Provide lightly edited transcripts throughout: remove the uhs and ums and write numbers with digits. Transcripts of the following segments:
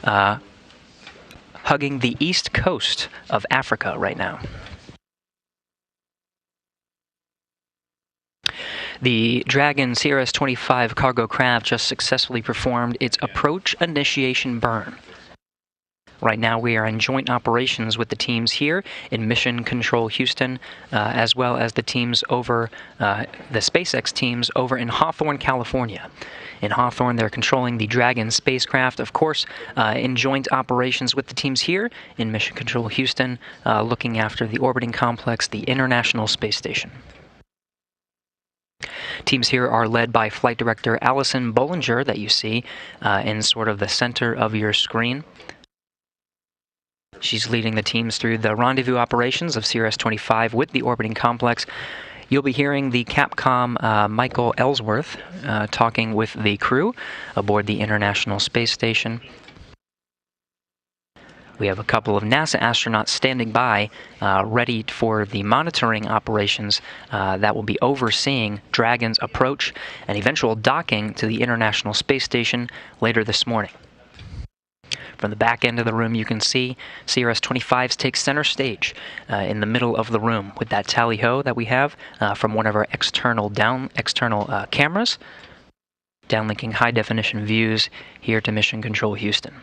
hugging the east coast of Africa right now. The Dragon CRS-25 cargo craft just successfully performed its approach initiation burn. Right now we are in joint operations with the teams here in Mission Control Houston, as well as the teams over, the SpaceX teams over in Hawthorne, California. In Hawthorne, they're controlling the Dragon spacecraft, of course, in joint operations with the teams here in Mission Control Houston, looking after the orbiting complex, the International Space Station. Teams here are led by Flight Director Allison Bollinger, that you see in sort of the center of your screen. She's leading the teams through the rendezvous operations of CRS-25 with the orbiting complex. You'll be hearing the Capcom Michael Ellsworth talking with the crew aboard the International Space Station. We have a couple of NASA astronauts standing by, ready for the monitoring operations that will be overseeing Dragon's approach and eventual docking to the International Space Station later this morning. From the back end of the room, you can see CRS-25s take center stage in the middle of the room with that tally-ho that we have from one of our external cameras, downlinking high-definition views here to Mission Control Houston.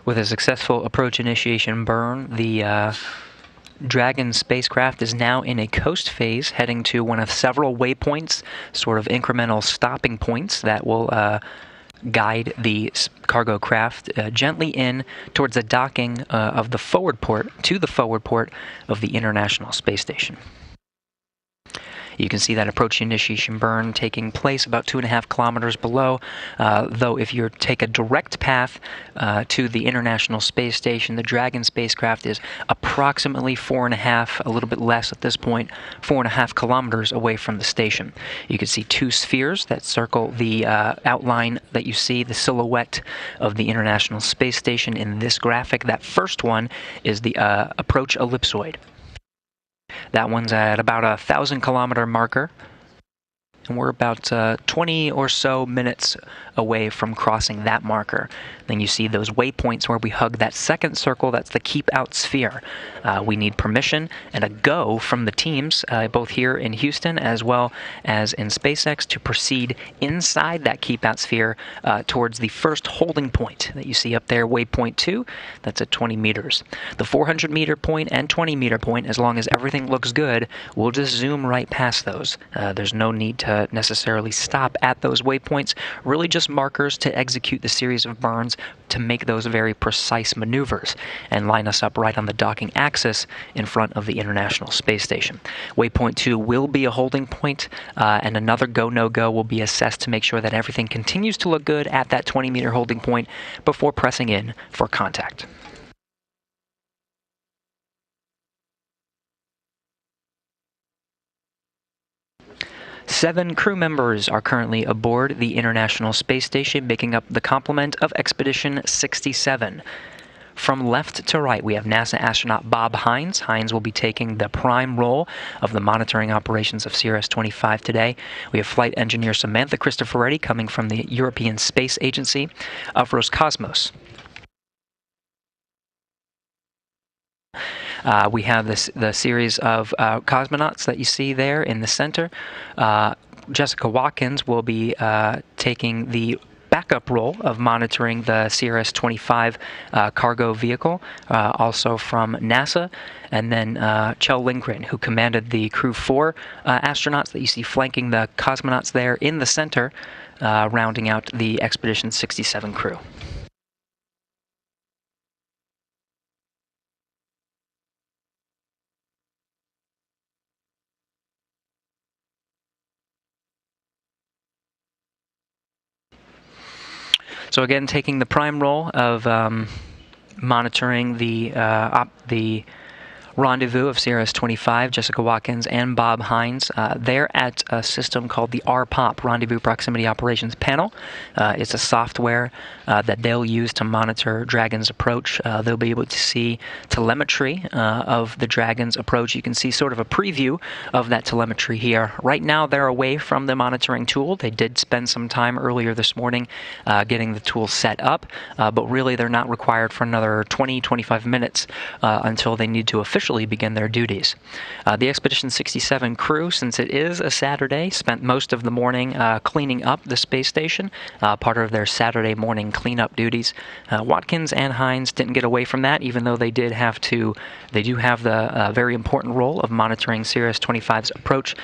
With a successful approach initiation burn, the Dragon spacecraft is now in a coast phase, heading to one of several waypoints, sort of incremental stopping points that will guide the cargo craft gently in towards the docking of the forward port, to the forward port of the International Space Station. You can see that approach initiation burn taking place about 2.5 kilometers below, though if you take a direct path to the International Space Station, the Dragon spacecraft is approximately 4.5, a little bit less at this point, 4.5 kilometers away from the station. You can see two spheres that circle the outline that you see, the silhouette of the International Space Station in this graphic. That first one is the approach ellipsoid. That one's at about 1,000-kilometer marker, and we're about 20 or so minutes away from crossing that marker. Then you see those waypoints where we hug that second circle, that's the keep out sphere. We need permission and a go from the teams, both here in Houston as well as in SpaceX, to proceed inside that keep out sphere towards the first holding point that you see up there, waypoint 2, that's at 20 meters. The 400-meter point and 20-meter point, as long as everything looks good, we'll just zoom right past those. There's no need to necessarily stop at those waypoints, really just markers to execute the series of burns to make those very precise maneuvers and line us up right on the docking axis in front of the International Space Station. Waypoint 2 will be a holding point, and another go, no-go will be assessed to make sure that everything continues to look good at that 20-meter holding point before pressing in for contact. Seven crew members are currently aboard the International Space Station, making up the complement of Expedition 67. From left to right, we have NASA astronaut Bob Hines. Hines will be taking the prime role of the monitoring operations of CRS-25 today. We have flight engineer Samantha Cristoforetti coming from the European Space Agency of Roscosmos. We have the series of cosmonauts that you see there in the center. Jessica Watkins will be taking the backup role of monitoring the CRS-25 cargo vehicle, also from NASA. And then Kjell Lindgren, who commanded the Crew 4 astronauts that you see flanking the cosmonauts there in the center, rounding out the Expedition 67 crew. So again, taking the prime role of monitoring the rendezvous of CRS-25, Jessica Watkins and Bob Hines. They're at a system called the RPOP, Rendezvous Proximity Operations Panel. It's a software that they'll use to monitor Dragon's approach. They'll be able to see telemetry of the Dragon's approach. You can see sort of a preview of that telemetry here. Right now, they're away from the monitoring tool. They did spend some time earlier this morning getting the tool set up, but really they're not required for another 20-25 minutes until they need to officially begin their duties. The Expedition 67 crew, since it is a Saturday, spent most of the morning cleaning up the space station, part of their Saturday morning cleanup duties. Watkins and Hines didn't get away from that, even though they do have the very important role of monitoring CRS-25's approach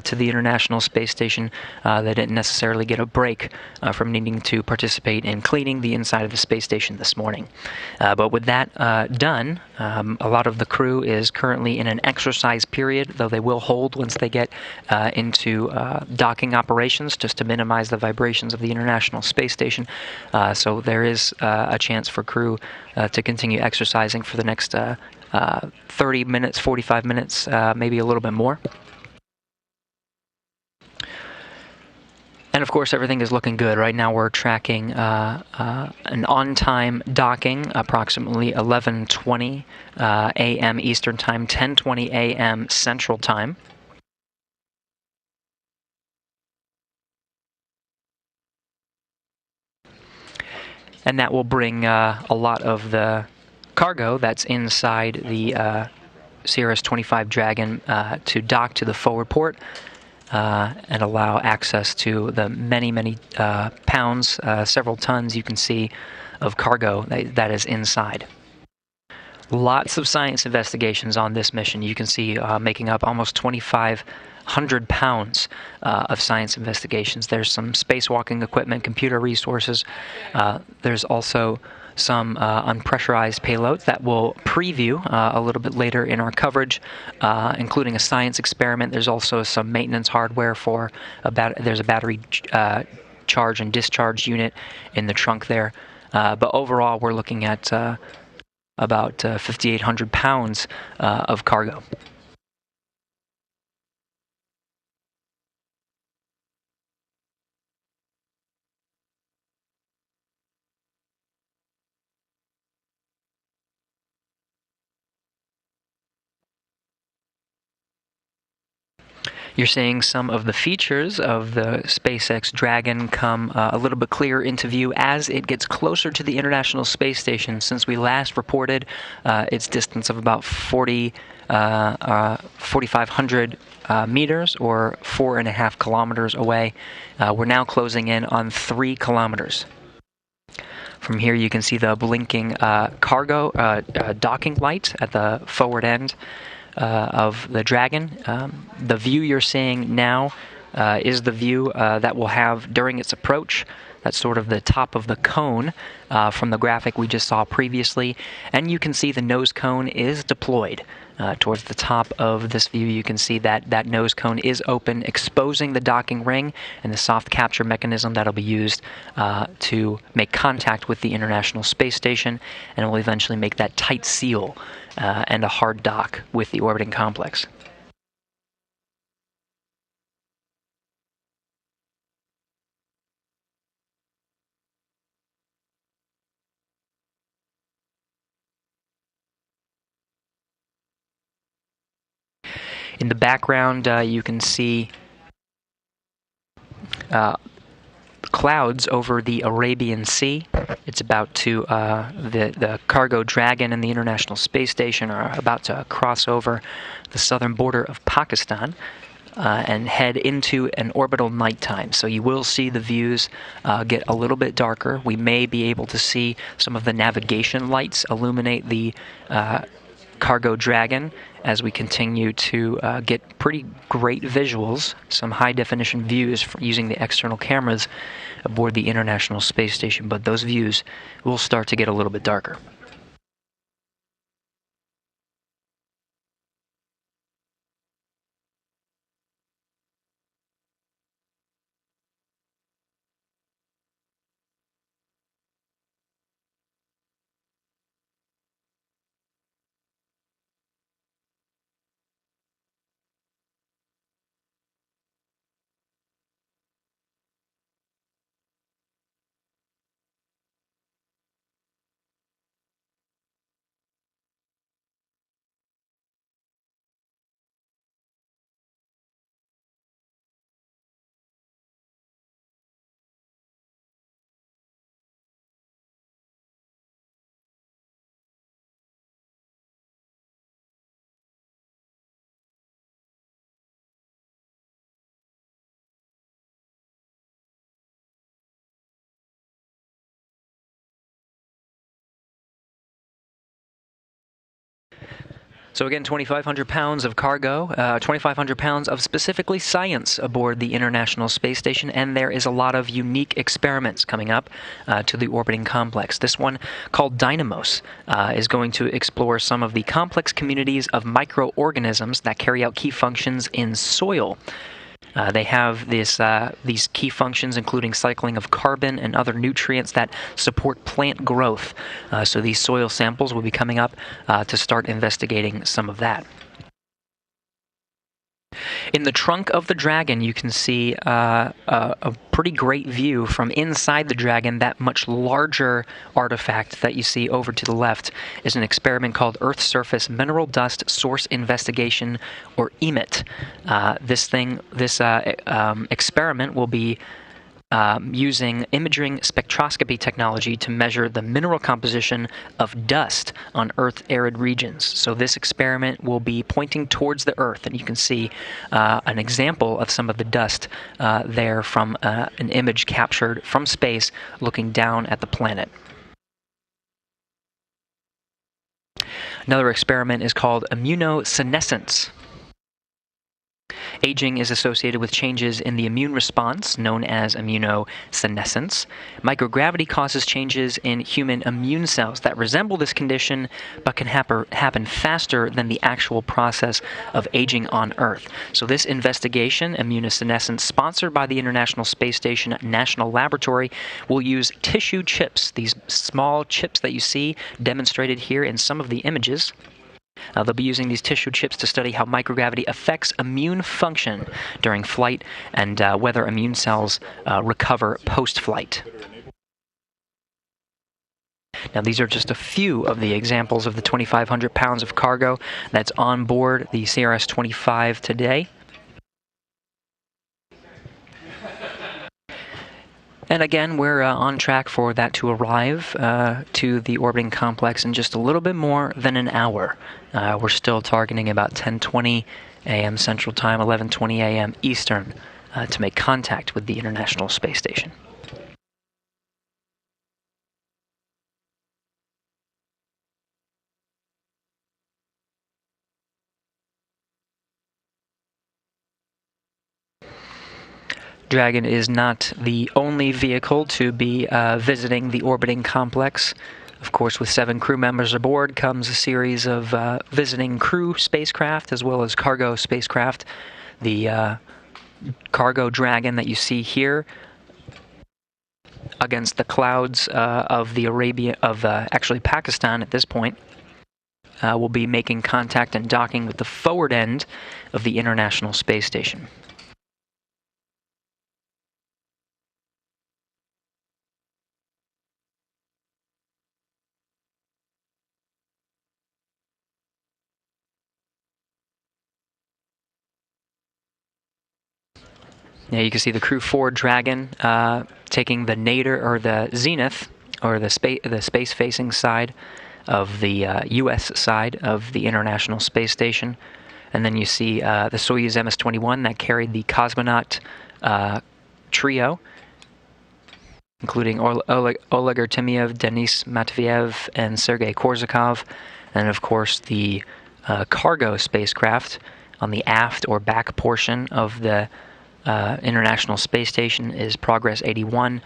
to the International Space Station. They didn't necessarily get a break from needing to participate in cleaning the inside of the space station this morning. But with that done, a lot of the crew is currently in an exercise period, though they will hold once they get into docking operations, just to minimize the vibrations of the International Space Station. So there is a chance for crew to continue exercising for the next 30 minutes, 45 minutes, maybe a little bit more. And of course, everything is looking good. Right now, we're tracking an on-time docking, approximately 11:20 a.m. Eastern Time, 10:20 a.m. Central Time. And that will bring a lot of the cargo that's inside the CRS-25 Dragon to dock to the forward port. And allow access to the many pounds, several tons you can see of cargo that is inside. Lots of science investigations on this mission. You can see making up almost 2,500 pounds of science investigations. There's some spacewalking equipment, computer resources. There's also some unpressurized payloads that we'll preview a little bit later in our coverage, including a science experiment. There's also some maintenance hardware for there's a battery charge and discharge unit in the trunk there. But overall, we're looking at about 5,800 pounds of cargo. You're seeing some of the features of the SpaceX Dragon come a little bit clearer into view as it gets closer to the International Space Station. Since we last reported its distance of about 4,500 meters, or 4.5 kilometers away, we're now closing in on 3 kilometers. From here, you can see the blinking cargo docking light at the forward end of the Dragon. The view you're seeing now is the view that we'll have during its approach. That's sort of the top of the cone from the graphic we just saw previously. And you can see the nose cone is deployed. Towards the top of this view, you can see that that nose cone is open, exposing the docking ring and the soft capture mechanism that'll be used to make contact with the International Space Station, and will eventually make that tight seal and a hard dock with the orbiting complex. In the background, you can see clouds over the Arabian Sea. It's about to, the cargo Dragon and the International Space Station are about to cross over the southern border of Pakistan and head into an orbital nighttime. So you will see the views get a little bit darker. We may be able to see some of the navigation lights illuminate the cargo Dragon as we continue to get pretty great visuals, some high-definition views using the external cameras aboard the International Space Station, but those views will start to get a little bit darker. So again, 2,500 pounds of cargo, 2,500 pounds of specifically science aboard the International Space Station, and there is a lot of unique experiments coming up to the orbiting complex. This one, called Dynamos, is going to explore some of the complex communities of microorganisms that carry out key functions in soil. They have these key functions, including cycling of carbon and other nutrients that support plant growth. So these soil samples will be coming up to start investigating some of that. In the trunk of the Dragon, you can see a pretty great view from inside the Dragon. That much larger artifact that you see over to the left is an experiment called Earth Surface Mineral Dust Source Investigation, or EMIT. This experiment will be using imaging spectroscopy technology to measure the mineral composition of dust on Earth arid regions. So this experiment will be pointing towards the Earth, and you can see an example of some of the dust there from an image captured from space looking down at the planet. Another experiment is called immunosenescence. Aging is associated with changes in the immune response, known as immunosenescence. Microgravity causes changes in human immune cells that resemble this condition, but can happen faster than the actual process of aging on Earth. So this investigation, immunosenescence, sponsored by the International Space Station National Laboratory, will use tissue chips, these small chips that you see demonstrated here in some of the images. They'll be using these tissue chips to study how microgravity affects immune function during flight and whether immune cells recover post-flight. Now, these are just a few of the examples of the 2,500 pounds of cargo that's on board the CRS-25 today. And again, we're on track for that to arrive to the orbiting complex in just a little bit more than an hour. We're still targeting about 10:20 a.m. Central Time, 11:20 a.m. Eastern, to make contact with the International Space Station. Dragon is not the only vehicle to be visiting the orbiting complex. Of course, with 7 crew members aboard comes a series of visiting crew spacecraft as well as cargo spacecraft. The cargo Dragon that you see here against the clouds of actually Pakistan at this point will be making contact and docking with the forward end of the International Space Station. Now you can see the Crew 4 Dragon taking the nadir or the zenith, or the space-facing side of the U.S. side of the International Space Station, and then you see the Soyuz MS-21 that carried the cosmonaut trio, including Oleg Artemyev, Denis Matveyev, and Sergei Korsakov, and of course the cargo spacecraft on the aft or back portion of the International Space Station is Progress 81,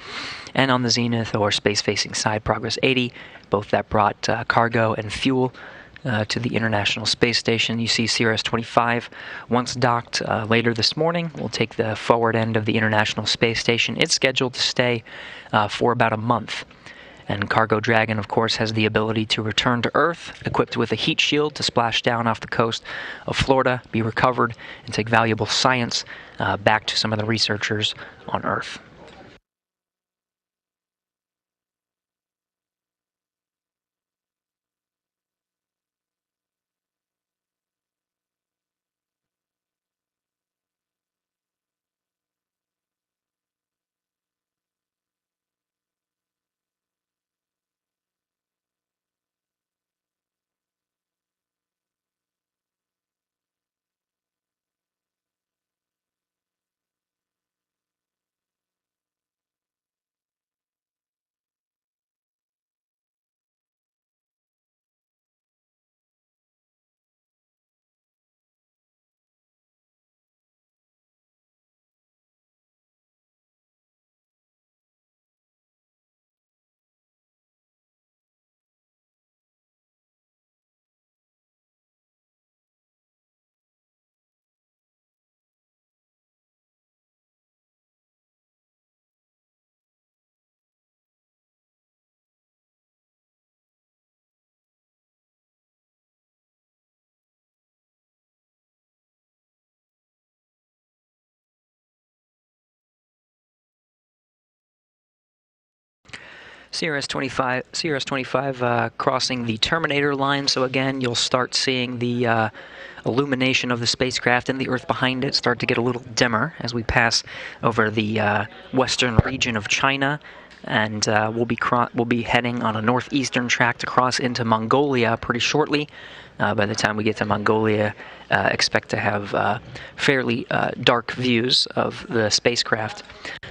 and on the zenith or space-facing side, Progress 80, both that brought cargo and fuel to the International Space Station. You see CRS-25, once docked later this morning, will take the forward end of the International Space Station. It's scheduled to stay for about a month. And Cargo Dragon, of course, has the ability to return to Earth, equipped with a heat shield to splash down off the coast of Florida, be recovered, and take valuable science back to some of the researchers on Earth. CRS-25 crossing the terminator line. So again, you'll start seeing the illumination of the spacecraft and the Earth behind it start to get a little dimmer as we pass over the western region of China. And we'll be heading on a northeastern track to cross into Mongolia pretty shortly. By the time we get to Mongolia, expect to have fairly dark views of the spacecraft.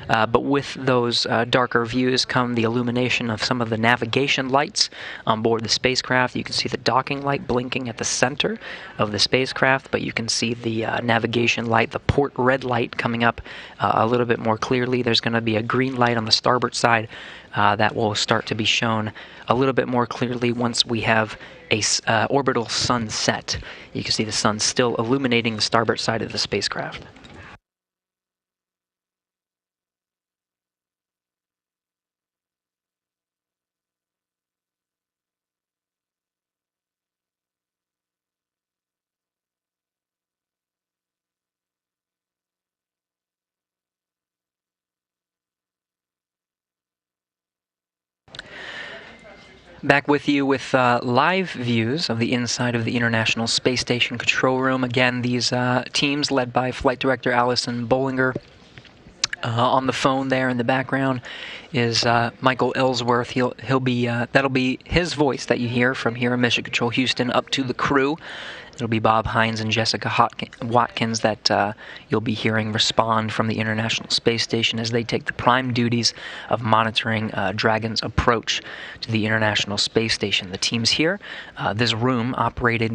But with those darker views come the illumination of some of the navigation lights on board the spacecraft. You can see the docking light blinking at the center of the spacecraft, but you can see the navigation light, the port red light, coming up a little bit more clearly. There's going to be a green light on the starboard side that will start to be shown a little bit more clearly once we have a orbital sunset. You can see the sun still illuminating the starboard side of the spacecraft. Back with you with live views of the inside of the International Space Station control room. Again, these teams led by Flight Director Allison Bollinger. On the phone there in the background is Michael Ellsworth. He'll be that'll be his voice that you hear from here in Mission Control Houston up to the crew. It'll be Bob Hines and Jessica Watkins that you'll be hearing respond from the International Space Station as they take the prime duties of monitoring Dragon's approach to the International Space Station. The teams here, this room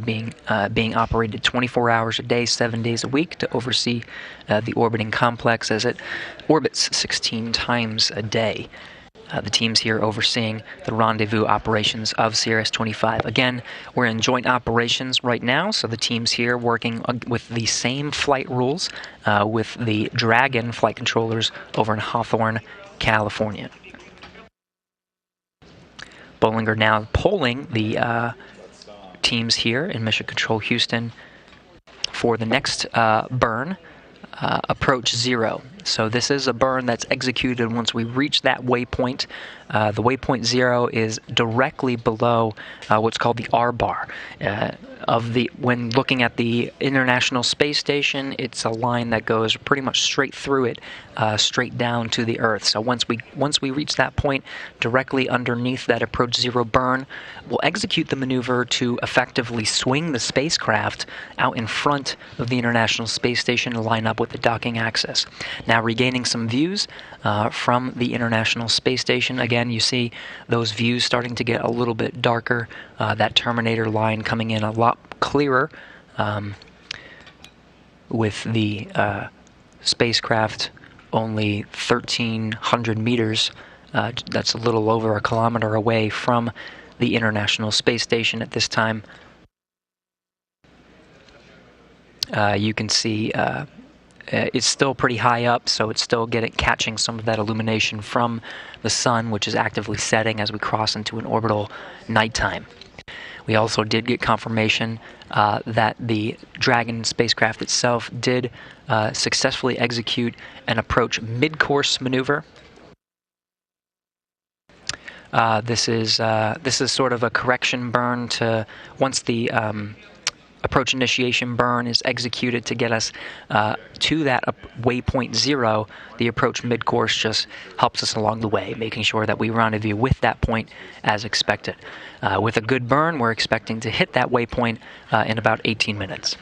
being operated 24 hours a day, 7 days a week to oversee the orbiting complex as it orbits 16 times a day. The teams here overseeing the rendezvous operations of CRS-25. Again, we're in joint operations right now, so the teams here working with the same flight rules with the Dragon flight controllers over in Hawthorne, California. Bollinger now polling the teams here in Mission Control Houston for the next burn. Approach 0. So this is a burn that's executed once we reach that waypoint. The waypoint 0 is directly below what's called the R bar. When looking at the International Space Station, it's a line that goes pretty much straight through it, straight down to the Earth. So once we reach that point, directly underneath that approach 0 burn, we'll execute the maneuver to effectively swing the spacecraft out in front of the International Space Station to line up with the docking axis. Now regaining some views from the International Space Station. Again, you see those views starting to get a little bit darker. That terminator line coming in a lot clearer with the spacecraft only 1,300 meters. That's a little over a kilometer away from the International Space Station at this time. You can see it's still pretty high up, so it's still catching some of that illumination from the sun, which is actively setting as we cross into an orbital nighttime. We also did get confirmation that the Dragon spacecraft itself did successfully execute an approach mid-course maneuver. This is sort of a correction burn to once the approach initiation burn is executed to get us to that waypoint 0. The approach mid-course just helps us along the way, making sure that we rendezvous with that point as expected. With a good burn, we're expecting to hit that waypoint in about 18 minutes.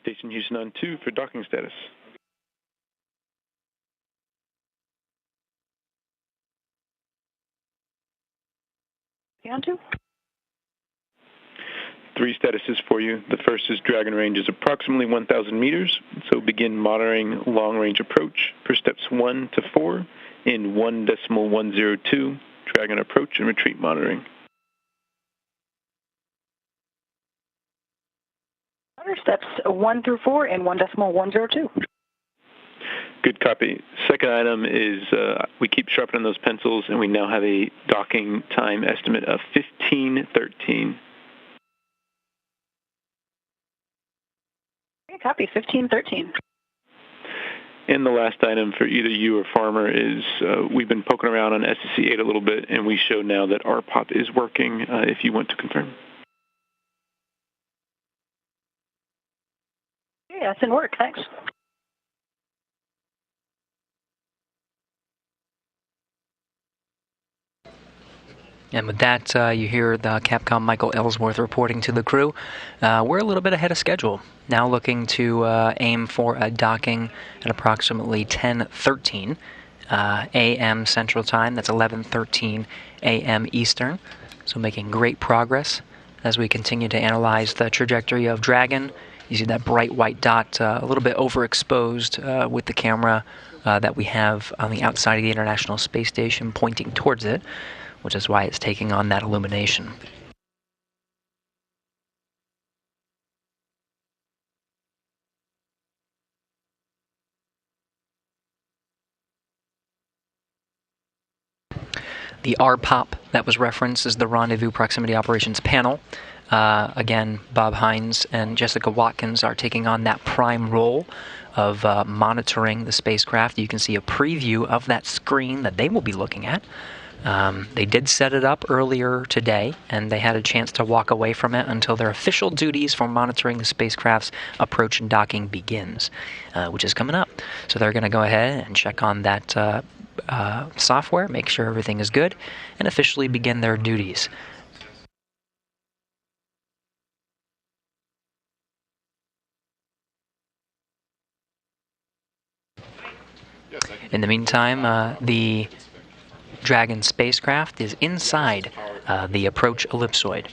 Station Houston on 2 for docking status. On 2. 3 statuses for you. The first is Dragon range is approximately 1,000 meters, so begin monitoring long-range approach for steps 1 to 4 in 1.102 Dragon approach and retreat monitoring. Steps 1 through 4 in 1.102. Good copy. Second item is we keep sharpening those pencils, and we now have a docking time estimate of 15:13. Copy, 15:13. And the last item for either you or Farmer is we've been poking around on SEC 8 a little bit, and we show now that RPOP is working if you want to confirm. Yeah, it's in work, thanks. And with that, you hear the Capcom Michael Ellsworth reporting to the crew. We're a little bit ahead of schedule. Now looking to aim for a docking at approximately 10:13 a.m. Central Time. That's 11:13 a.m. Eastern. So making great progress as we continue to analyze the trajectory of Dragon. You see that bright white dot a little bit overexposed with the camera that we have on the outside of the International Space Station pointing towards it, which is why it's taking on that illumination. The RPOP that was referenced is the Rendezvous Proximity Operations Panel. Again, Bob Hines and Jessica Watkins are taking on that prime role of monitoring the spacecraft. You can see a preview of that screen that they will be looking at. They did set it up earlier today, and they had a chance to walk away from it until their official duties for monitoring the spacecraft's approach and docking begins, which is coming up. So they're going to go ahead and check on that software, make sure everything is good, and officially begin their duties. In the meantime, the Dragon spacecraft is inside the approach ellipsoid.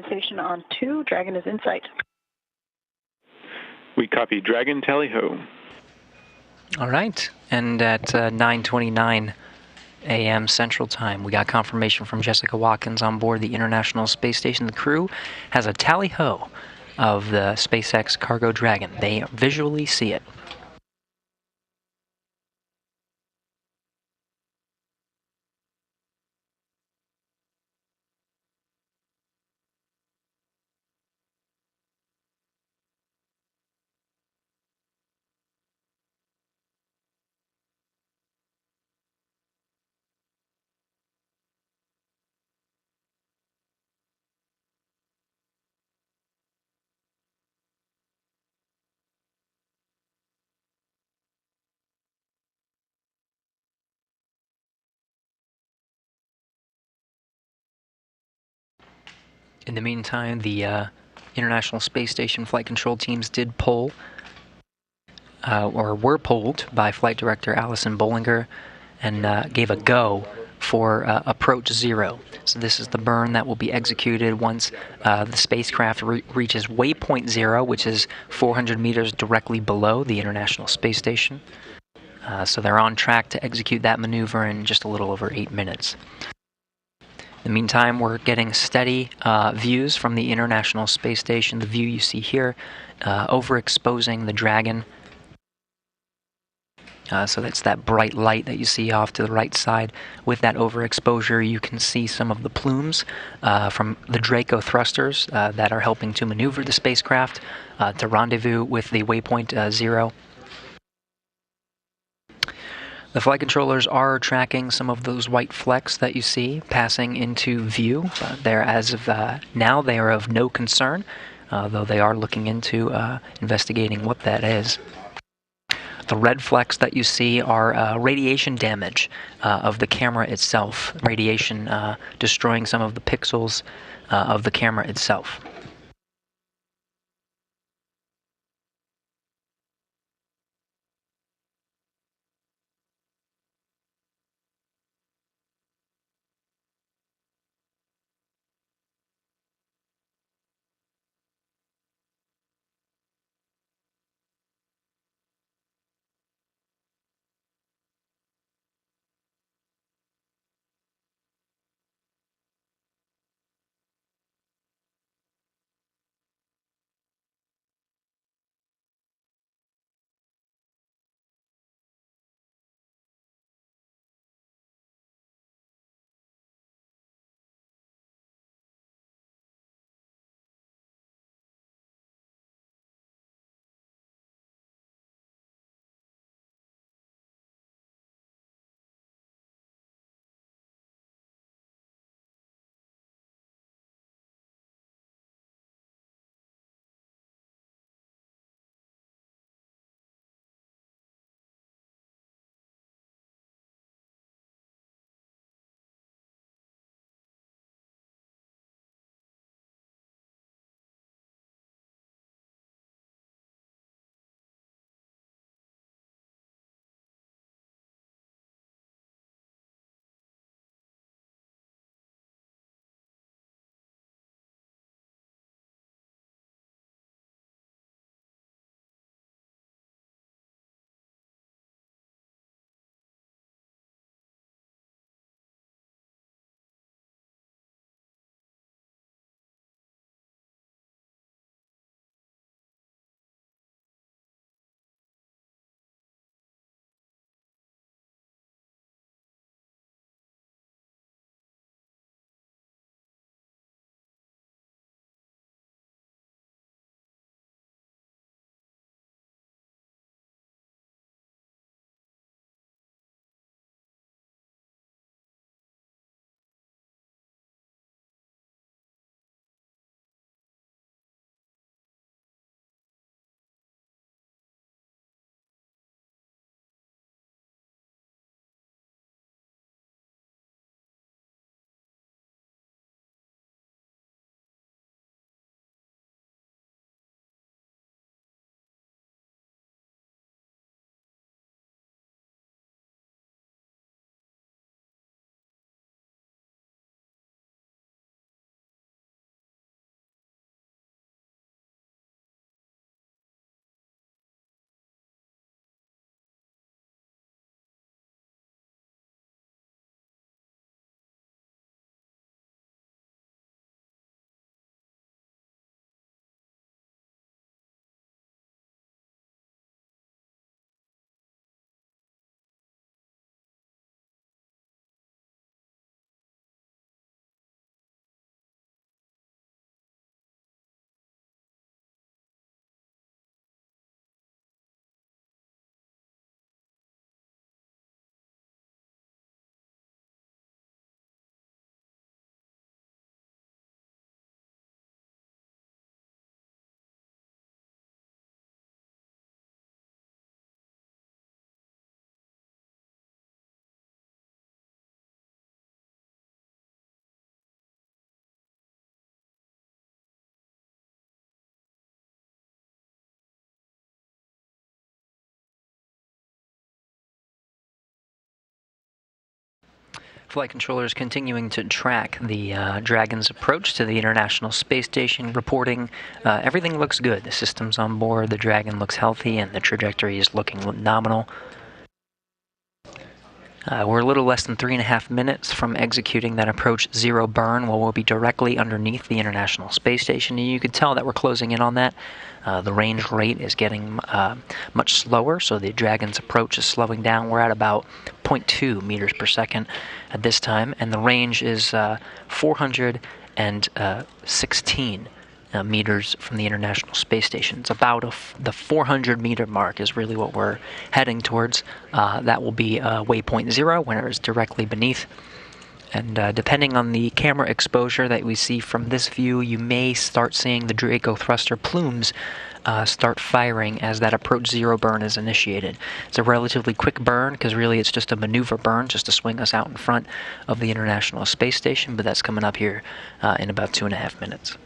Station on 2, Dragon is in sight. We copy Dragon, tally ho. All right, and at 9:29 a.m. Central Time, we got confirmation from Jessica Watkins on board the International Space Station. The crew has a tally ho of the SpaceX Cargo Dragon. They visually see it. In the meantime, the International Space Station flight control teams did poll, or were polled by Flight Director Alison Bollinger, and gave a go for approach 0. So this is the burn that will be executed once the spacecraft reaches waypoint 0, which is 400 meters directly below the International Space Station. So they're on track to execute that maneuver in just a little over 8 minutes. In the meantime, we're getting steady views from the International Space Station. The view you see here, overexposing the Dragon. So that's that bright light that you see off to the right side. With that overexposure, you can see some of the plumes from the Draco thrusters that are helping to maneuver the spacecraft to rendezvous with the waypoint 0. The flight controllers are tracking some of those white flecks that you see passing into view. As of now, they are of no concern, though they are looking into investigating what that is. The red flecks that you see are radiation damage of the camera itself, radiation destroying some of the pixels of the camera itself. Flight controllers continuing to track the Dragon's approach to the International Space Station, reporting everything looks good. The system's on board, the Dragon looks healthy, and the trajectory is looking nominal. We're a little less than 3.5 minutes from executing that approach zero burn, where we'll be directly underneath the International Space Station, and you can tell that we're closing in on that. The range rate is getting much slower, so the Dragon's approach is slowing down. We're at about 0.2 meters per second at this time, and the range is 416 meters from the International Space Station. It's about the 400-meter mark is really what we're heading towards. That will be waypoint 0, when it is directly beneath. And depending on the camera exposure that we see from this view, you may start seeing the Draco thruster plumes start firing as that approach zero burn is initiated. It's a relatively quick burn because really it's just a maneuver burn just to swing us out in front of the International Space Station, but that's coming up here in about 2.5 minutes.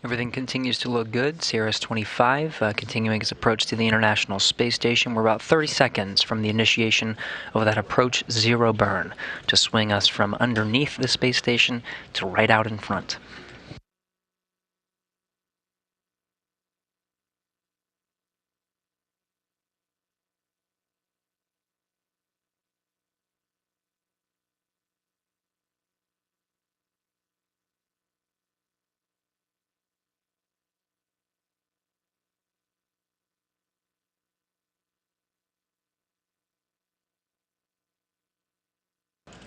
Everything continues to look good. CRS-25 continuing its approach to the International Space Station. We're about 30 seconds from the initiation of that approach zero burn to swing us from underneath the space station to right out in front.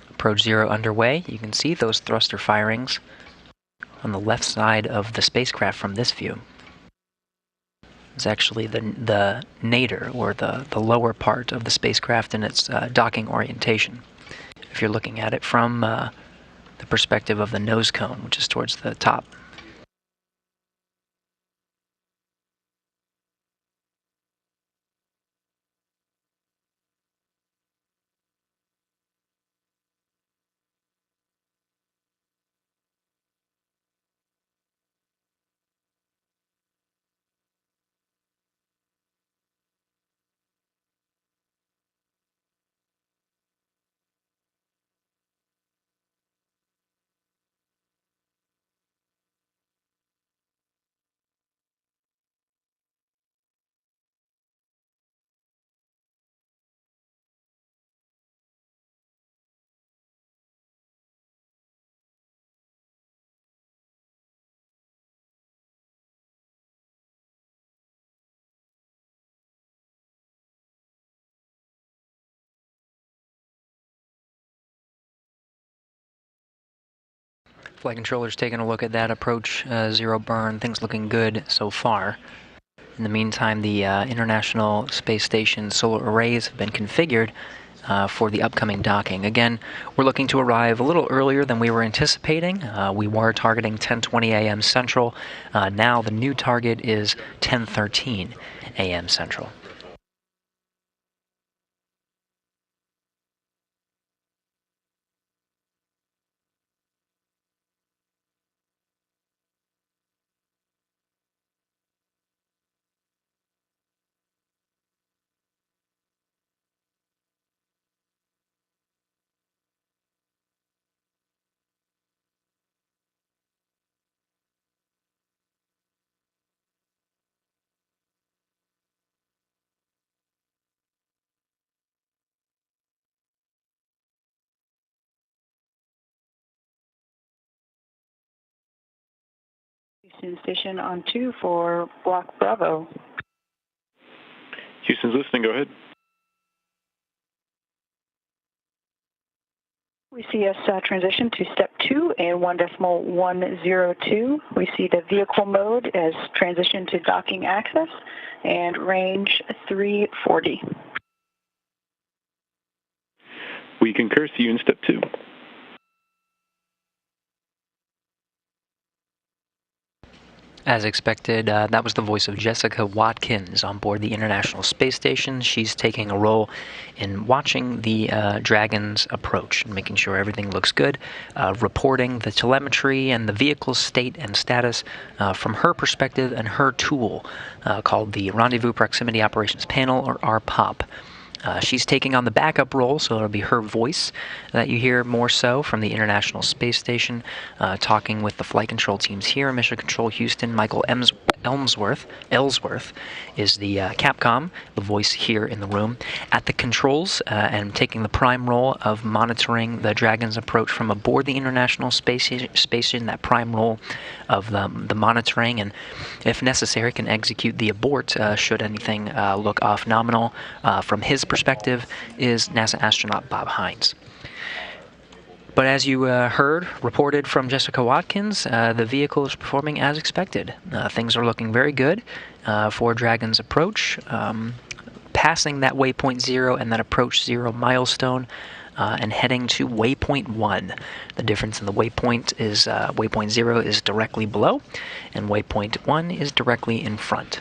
Approach zero underway. You can see those thruster firings on the left side of the spacecraft from this view. It's actually the nadir, or the lower part of the spacecraft in its docking orientation. If you're looking at it from the perspective of the nose cone, which is towards the top. Flight controllers taking a look at that approach zero burn. Things looking good so far. In the meantime, the International Space Station solar arrays have been configured for the upcoming docking. Again, we're looking to arrive a little earlier than we were anticipating. We were targeting 10:20 a.m. Central. Now the new target is 10:13 a.m. Central. Houston Station on 2 for Block Bravo. Houston's listening. Go ahead. We see us transition to step 2 and 1.102. We see the vehicle mode as transition to docking access and range 340. We concur. See you in step 2. As expected, that was the voice of Jessica Watkins on board the International Space Station. She's taking a role in watching the Dragon's approach and making sure everything looks good, reporting the telemetry and the vehicle's state and status from her perspective and her tool called the Rendezvous Proximity Operations Panel, or RPOP. She's taking on the backup role, so it'll be her voice that you hear more so from the International Space Station, talking with the flight control teams here in Mission Control Houston. Michael Ellsworth is the Capcom, the voice here in the room. At the controls and taking the prime role of monitoring the Dragon's approach from aboard the International Space Station, that prime role of the monitoring, and if necessary can execute the abort should anything look off nominal. From his perspective is NASA astronaut Bob Hines. But as you reported from Jessica Watkins, the vehicle is performing as expected. Things are looking very good for Dragon's approach, passing that waypoint 0 and that approach 0 milestone, and heading to waypoint 1. The difference in the waypoint is waypoint 0 is directly below, and waypoint 1 is directly in front.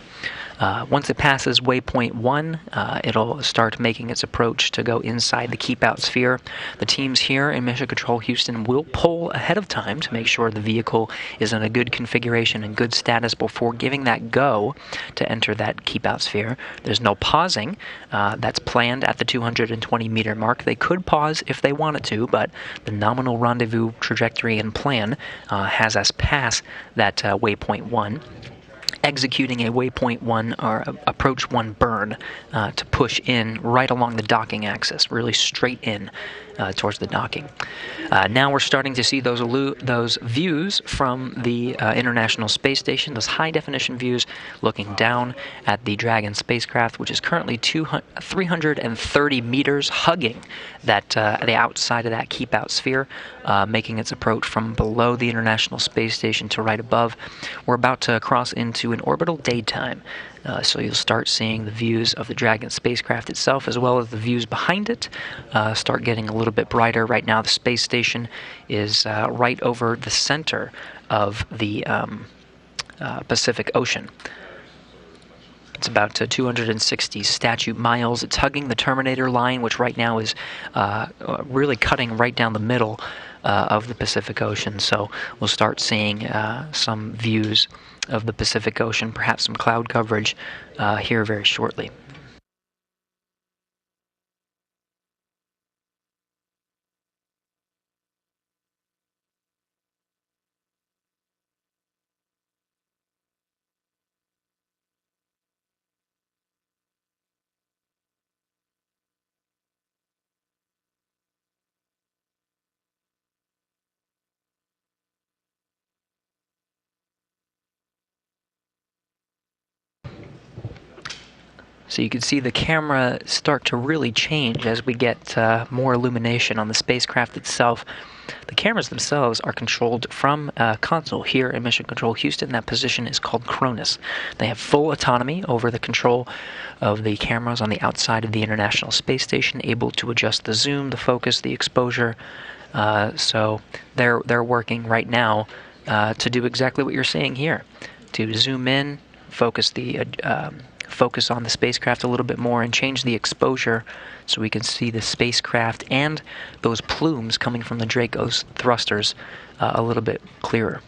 Once it passes waypoint 1, it'll start making its approach to go inside the keep-out sphere. The teams here in Mission Control Houston will poll ahead of time to make sure the vehicle is in a good configuration and good status before giving that go to enter that keep-out sphere. There's no pausing. That's planned at the 220-meter mark. They could pause if they wanted to, but the nominal rendezvous trajectory and plan has us pass that waypoint 1. Executing a waypoint 1 or approach 1 burn to push in right along the docking axis, really straight in towards the docking. Now we're starting to see those views from the International Space Station, those high-definition views looking down at the Dragon spacecraft, which is currently 330 meters, hugging that the outside of that keep-out sphere, making its approach from below the International Space Station to right above. We're about to cross into an orbital daytime. So you'll start seeing the views of the Dragon spacecraft itself, as well as the views behind it, start getting a little bit brighter. Right now, the space station is right over the center of the Pacific Ocean. It's about 260 statute miles. It's hugging the Terminator line, which right now is really cutting right down the middle of the Pacific Ocean. So we'll start seeing some views of the Pacific Ocean, perhaps some cloud coverage here very shortly. So you can see the camera start to really change as we get more illumination on the spacecraft itself. The cameras themselves are controlled from a console here in Mission Control Houston. That position is called Cronus. They have full autonomy over the control of the cameras on the outside of the International Space Station, able to adjust the zoom, the focus, the exposure. So they're working right now to do exactly what you're seeing here, to zoom in, focus on the spacecraft a little bit more, and change the exposure so we can see the spacecraft and those plumes coming from the Draco's thrusters a little bit clearer.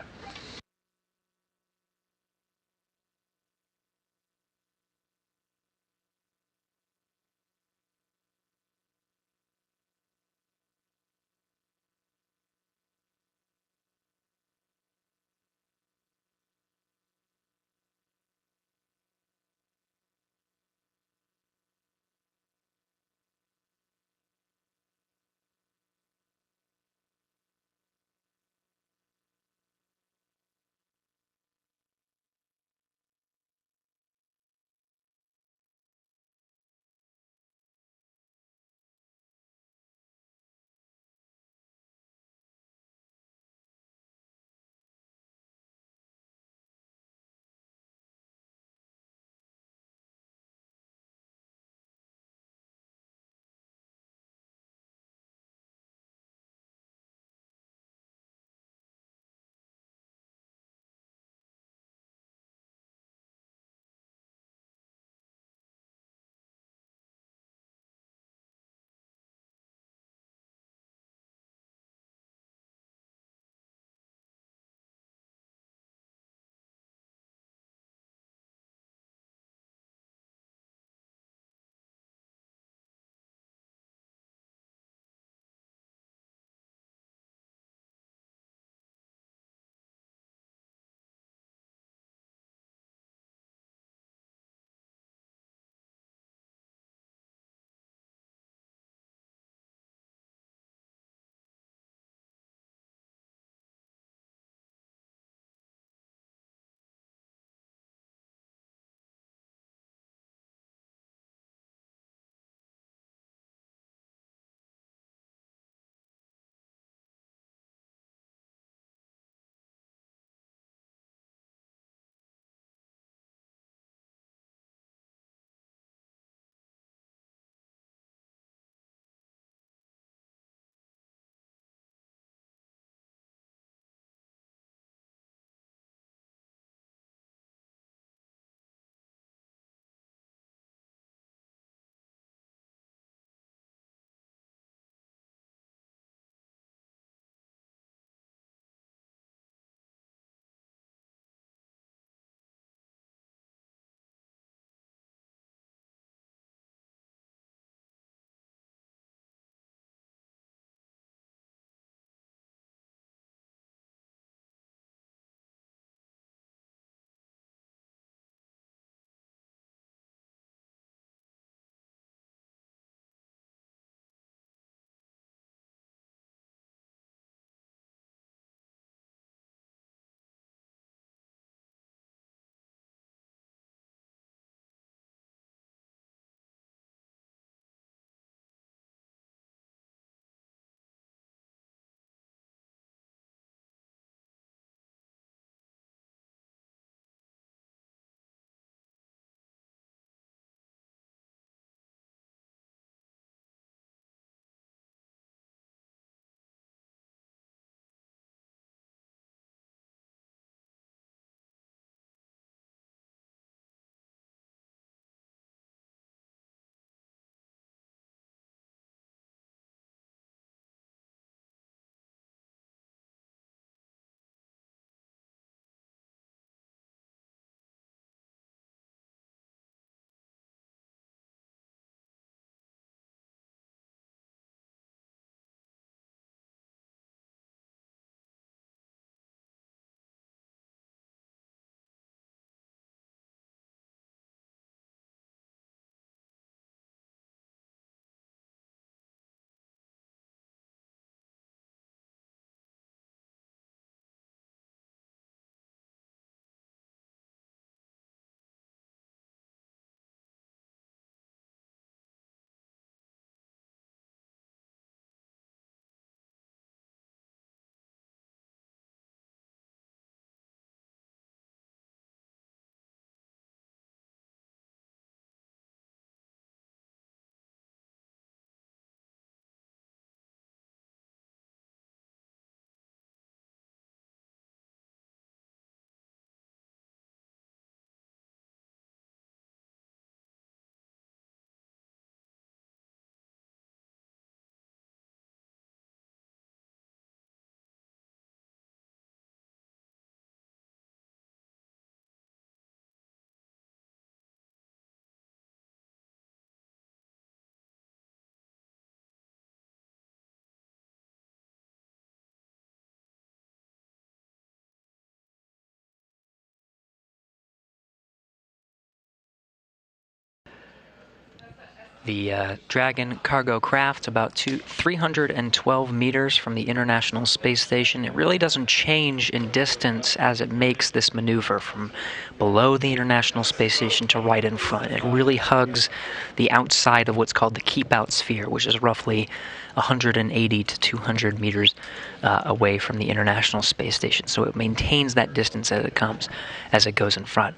The Dragon cargo craft, about 312 meters from the International Space Station. It really doesn't change in distance as it makes this maneuver from below the International Space Station to right in front. It really hugs the outside of what's called the keep-out sphere, which is roughly 180 to 200 meters away from the International Space Station. So it maintains that distance as it goes in front.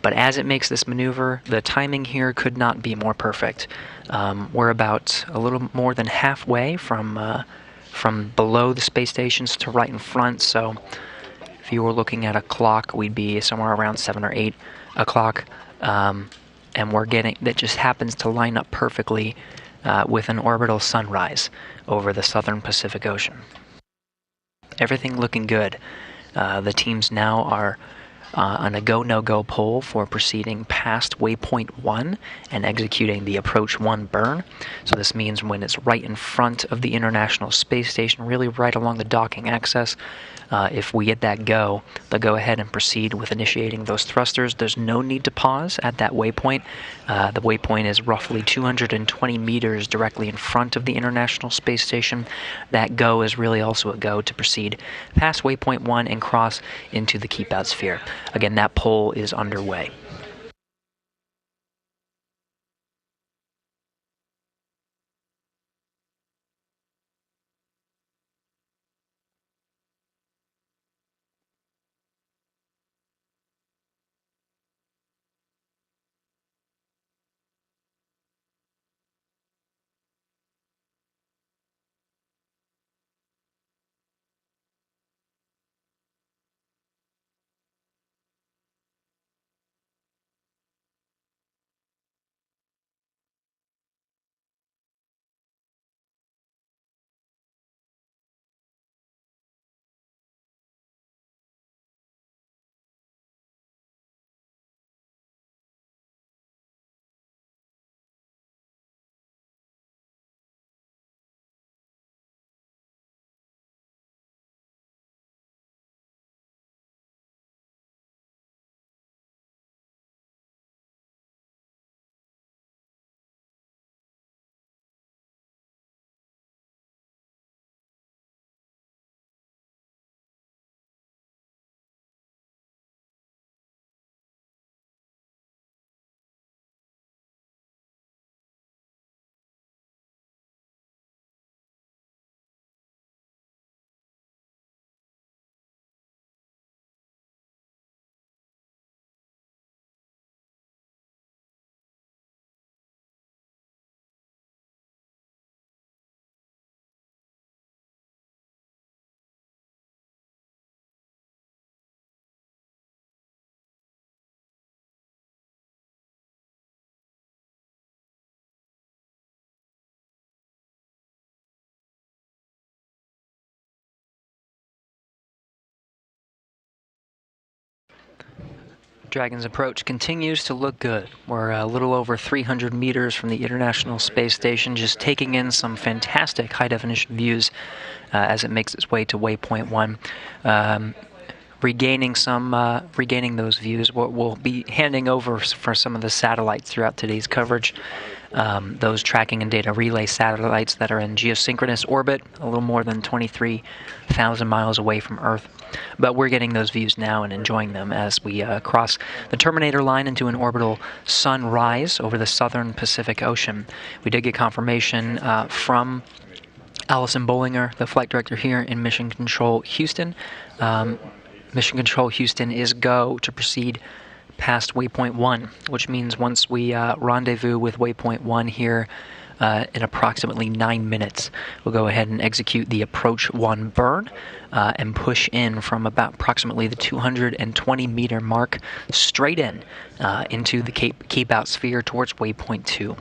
But as it makes this maneuver, the timing here could not be more perfect. We're about a little more than halfway from below the space stations to right in front. So if you were looking at a clock, we'd be somewhere around 7 or 8 o'clock. And that just happens to line up perfectly with an orbital sunrise over the southern Pacific Ocean. Everything looking good. The teams now are on a go, no-go poll for proceeding past waypoint 1 and executing the approach 1 burn. So this means when it's right in front of the International Space Station, really right along the docking axis, if we get that go, they'll go ahead and proceed with initiating those thrusters. There's no need to pause at that waypoint. The waypoint is roughly 220 meters directly in front of the International Space Station. That go is really also a go to proceed past waypoint 1 and cross into the keep-out sphere. Again, that poll is underway. Dragon's approach continues to look good. We're a little over 300 meters from the International Space Station, just taking in some fantastic high-definition views as it makes its way to waypoint 1. Regaining those views, we'll be handing over for some of the satellites throughout today's coverage. Those tracking and data relay satellites that are in geosynchronous orbit, a little more than 23,000 miles away from Earth. But we're getting those views now and enjoying them as we cross the terminator line into an orbital sunrise over the southern Pacific Ocean. We did get confirmation from Allison Bollinger, the flight director here in Mission Control Houston. Mission Control Houston is go to proceed past waypoint 1, which means once we rendezvous with waypoint 1 here in approximately 9 minutes, we'll go ahead and execute the approach 1 burn and push in from about approximately the 220 meter mark straight in into the keep-out sphere towards waypoint 2.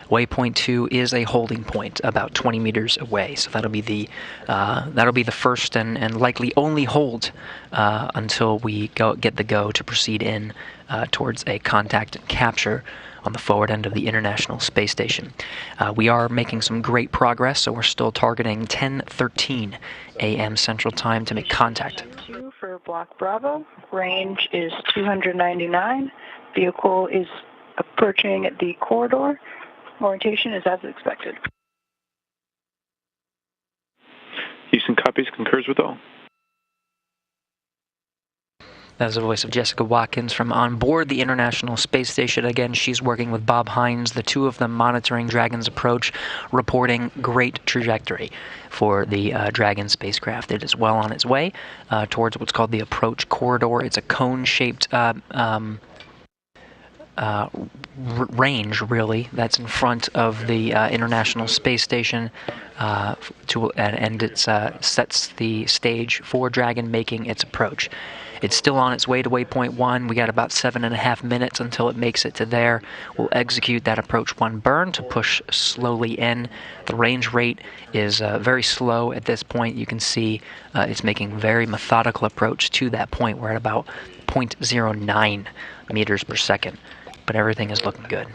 Waypoint 2 is a holding point about 20 meters away, so that'll be the first and likely only hold until we get the go to proceed in towards a contact and capture on the forward end of the International Space Station. We are making some great progress, so we're still targeting 10:13 a.m. Central Time to make contact. For Block Bravo, range is 299. Vehicle is approaching the corridor. Orientation is as expected. Houston copies, concurs with all. That was the voice of Jessica Watkins from on board the International Space Station. Again, she's working with Bob Hines, the two of them monitoring Dragon's approach, reporting great trajectory for the Dragon spacecraft. It is well on its way towards what's called the approach corridor. It's a cone-shaped range, really, that's in front of the International Space Station, and it sets the stage for Dragon making its approach. It's still on its way to waypoint 1. We got about 7.5 minutes until it makes it to there. We'll execute that approach 1 burn to push slowly in. The range rate is very slow at this point. You can see it's making very methodical approach to that point. We're at about 0.09 meters per second, but everything is looking good.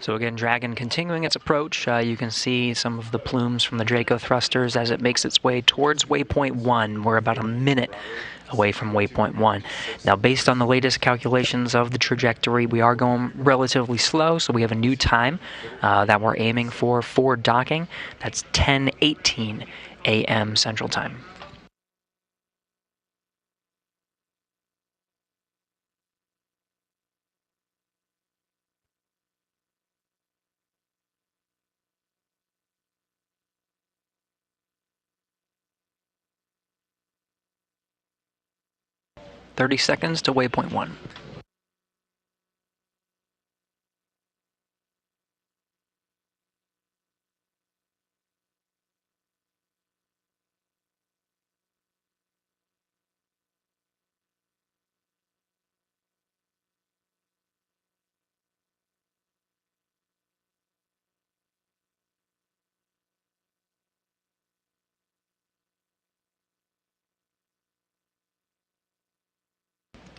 So again, Dragon continuing its approach. You can see some of the plumes from the Draco thrusters as it makes its way towards waypoint 1. We're about a minute away from waypoint 1. Now, based on the latest calculations of the trajectory, we are going relatively slow, so we have a new time that we're aiming for docking. That's 10:18 a.m. Central Time. "30 seconds to waypoint 1.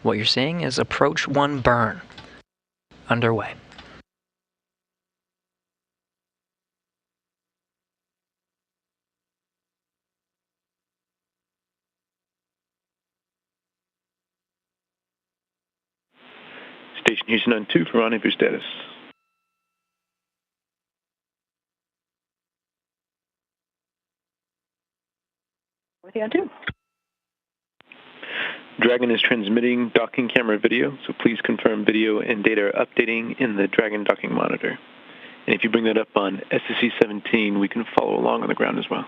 What you're seeing is approach 1 burn underway. Station Houston on 2 for rendezvous status. With you on 2. Dragon is transmitting docking camera video, so please confirm video and data are updating in the Dragon docking monitor. And if you bring that up on SSC 17, we can follow along on the ground as well.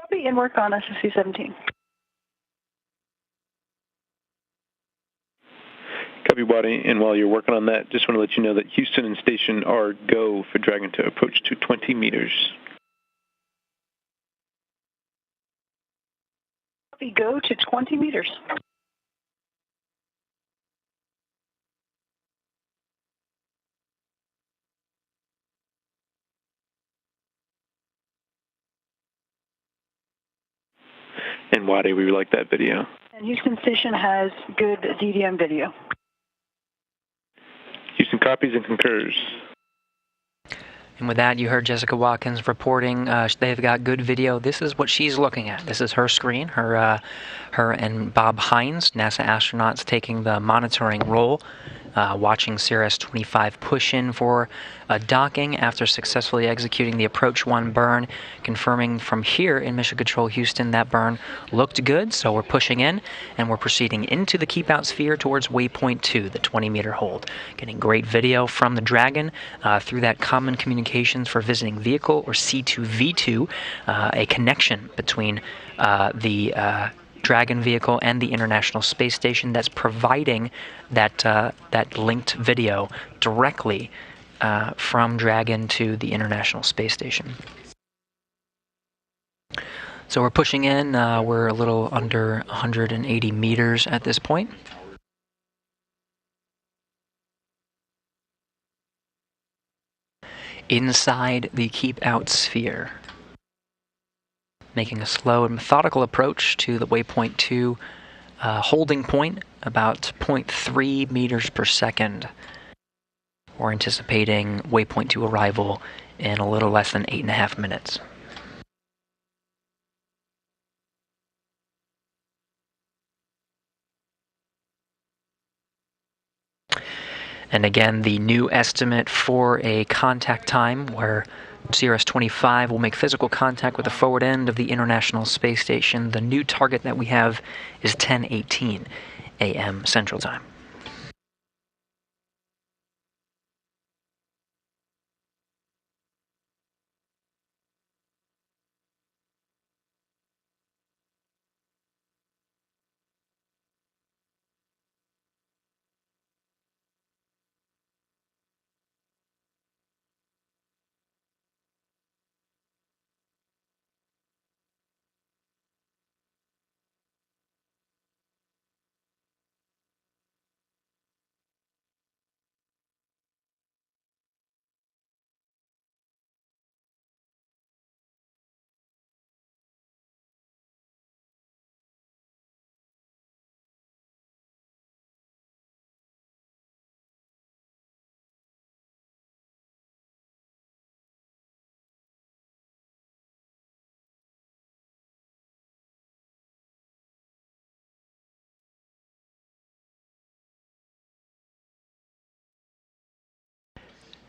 Copy and work on SSC 17. Copy, Waddy, and while you're working on that, just want to let you know that Houston and station are go for Dragon to approach to 20 meters. Copy, go to 20 meters. And Waddy, we like that video. And Houston Station has good DDM video. Houston copies and concurs. And with that, you heard Jessica Watkins reporting they've got good video. This is what she's looking at. This is her screen, her and Bob Hines, NASA astronauts, taking the monitoring role, watching CRS-25 push in for a docking after successfully executing the Approach 1 burn, confirming from here in Mission Control Houston that burn looked good, so we're pushing in, and we're proceeding into the Keep Out sphere towards waypoint 2, the 20-meter hold. Getting great video from the Dragon through that Common Communications for Visiting Vehicle, or C2V2, a connection between the Dragon vehicle and the International Space Station that's providing that linked video directly from Dragon to the International Space Station. So we're pushing in. We're a little under 180 meters at this point. Inside the Keep Out sphere, making a slow and methodical approach to the waypoint 2 holding point, about 0.3 meters per second. We're anticipating waypoint 2 arrival in a little less than 8.5 minutes. And again, the new estimate for a contact time where CRS-25 will make physical contact with the forward end of the International Space Station. The new target that we have is 10:18 a.m. Central Time.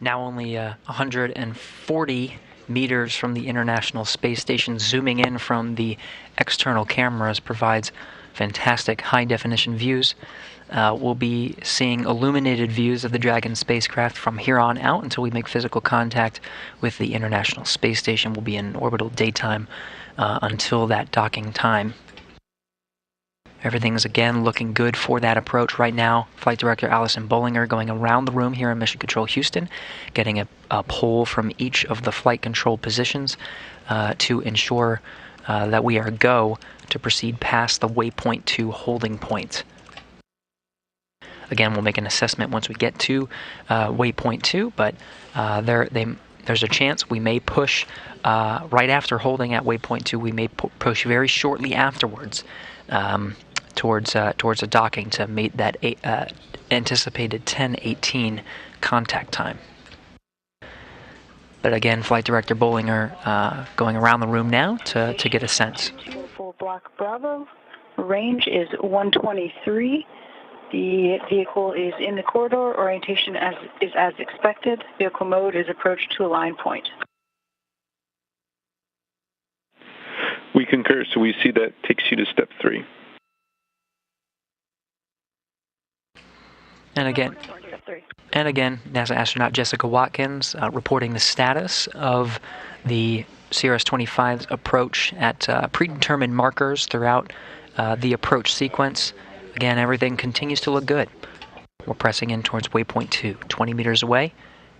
Now only 140 meters from the International Space Station. Zooming in from the external cameras provides fantastic high-definition views. We'll be seeing illuminated views of the Dragon spacecraft from here on out until we make physical contact with the International Space Station. We'll be in orbital daytime until that docking time. Everything's again looking good for that approach right now. Flight Director Allison Bollinger going around the room here in Mission Control Houston, getting a poll from each of the flight control positions to ensure that we are go to proceed past the waypoint 2 holding point. Again, we'll make an assessment once we get to waypoint 2, but there's a chance we may push right after holding at waypoint 2. We may push very shortly afterwards towards a docking to meet that anticipated 10:18 contact time. But again, Flight Director Bollinger going around the room now to get a sense. For Block Bravo, range is 123. The vehicle is in the corridor. Orientation is as expected. Vehicle mode is approach to align point. We concur, so we see that takes you to step 3. And again, NASA astronaut Jessica Watkins reporting the status of the CRS-25's approach at predetermined markers throughout the approach sequence. Again, everything continues to look good. We're pressing in towards waypoint 2, 20 meters away.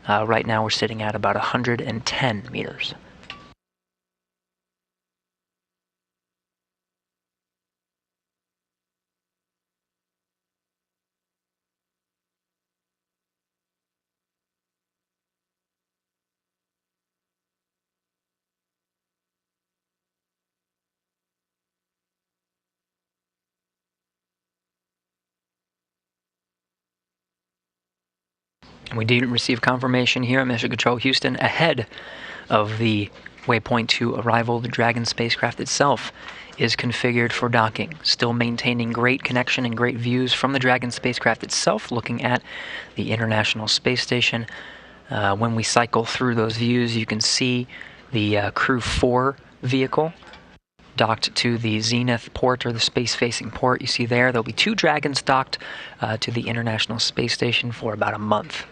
Right now we're sitting at about 110 meters. We did receive confirmation here at Mission Control Houston ahead of the waypoint 2 arrival. The Dragon spacecraft itself is configured for docking, still maintaining great connection and great views from the Dragon spacecraft itself, looking at the International Space Station. When we cycle through those views, you can see the Crew 4 vehicle docked to the Zenith port, or the space-facing port. You see there'll be 2 Dragons docked to the International Space Station for about a month.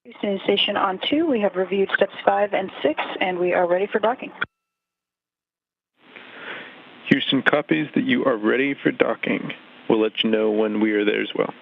Houston Station on 2. We have reviewed steps 5 and 6, and we are ready for docking. Houston copies that you are ready for docking. We'll let you know when we are there as well.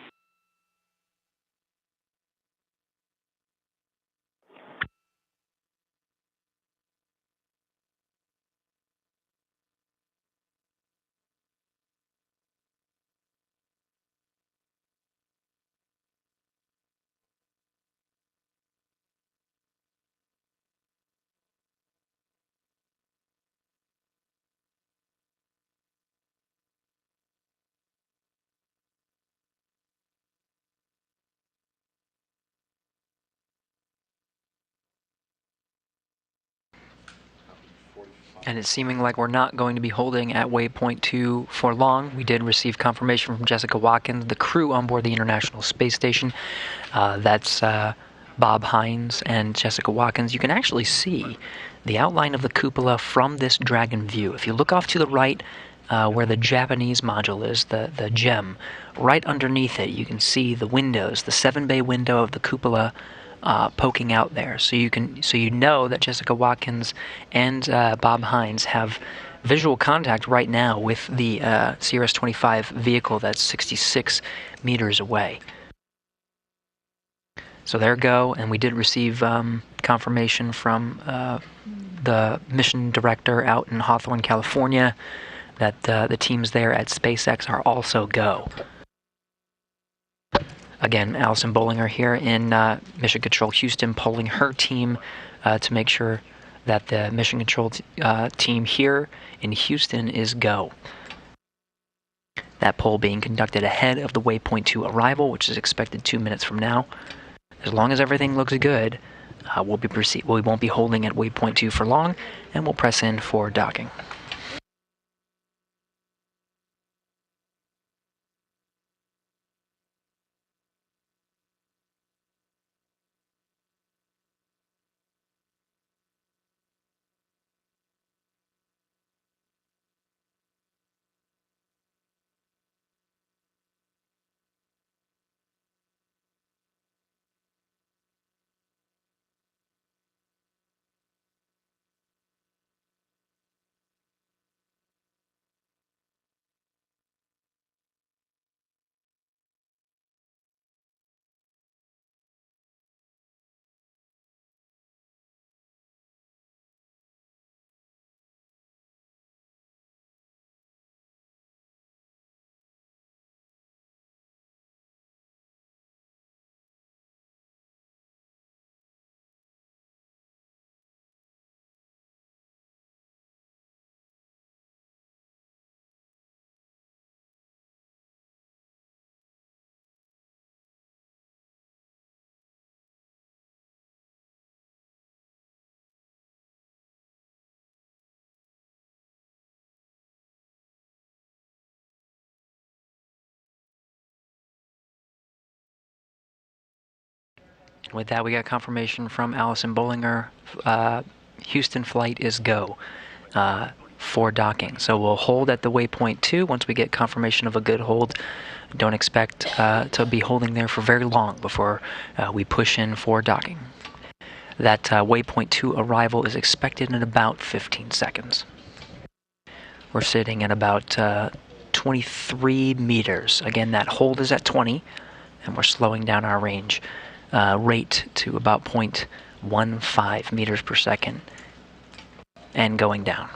And it's seeming like we're not going to be holding at waypoint 2 for long. We did receive confirmation from Jessica Watkins, the crew on board the International Space Station. That's Bob Hines and Jessica Watkins. You can actually see the outline of the cupola from this Dragon view. If you look off to the right, where the Japanese module is, the gem, right underneath it, you can see the windows, the 7-bay window of the cupola poking out there, so you know that Jessica Watkins and Bob Hines have visual contact right now with the CRS-25 vehicle that's 66 meters away. So there go, and we did receive confirmation from the mission director out in Hawthorne, California, that the teams there at SpaceX are also go. Again, Allison Bollinger here in Mission Control Houston, polling her team to make sure that the Mission Control team here in Houston is go. That poll being conducted ahead of the waypoint 2 arrival, which is expected 2 minutes from now. As long as everything looks good, we won't be holding at waypoint 2 for long, and we'll press in for docking. With that, we got confirmation from Allison Bollinger. Houston flight is go for docking. So we'll hold at the waypoint 2 once we get confirmation of a good hold. Don't expect to be holding there for very long before we push in for docking. That waypoint 2 arrival is expected in about 15 seconds. We're sitting at about 23 meters. Again, that hold is at 20, and we're slowing down our range rate to about 0.15 meters per second and going down.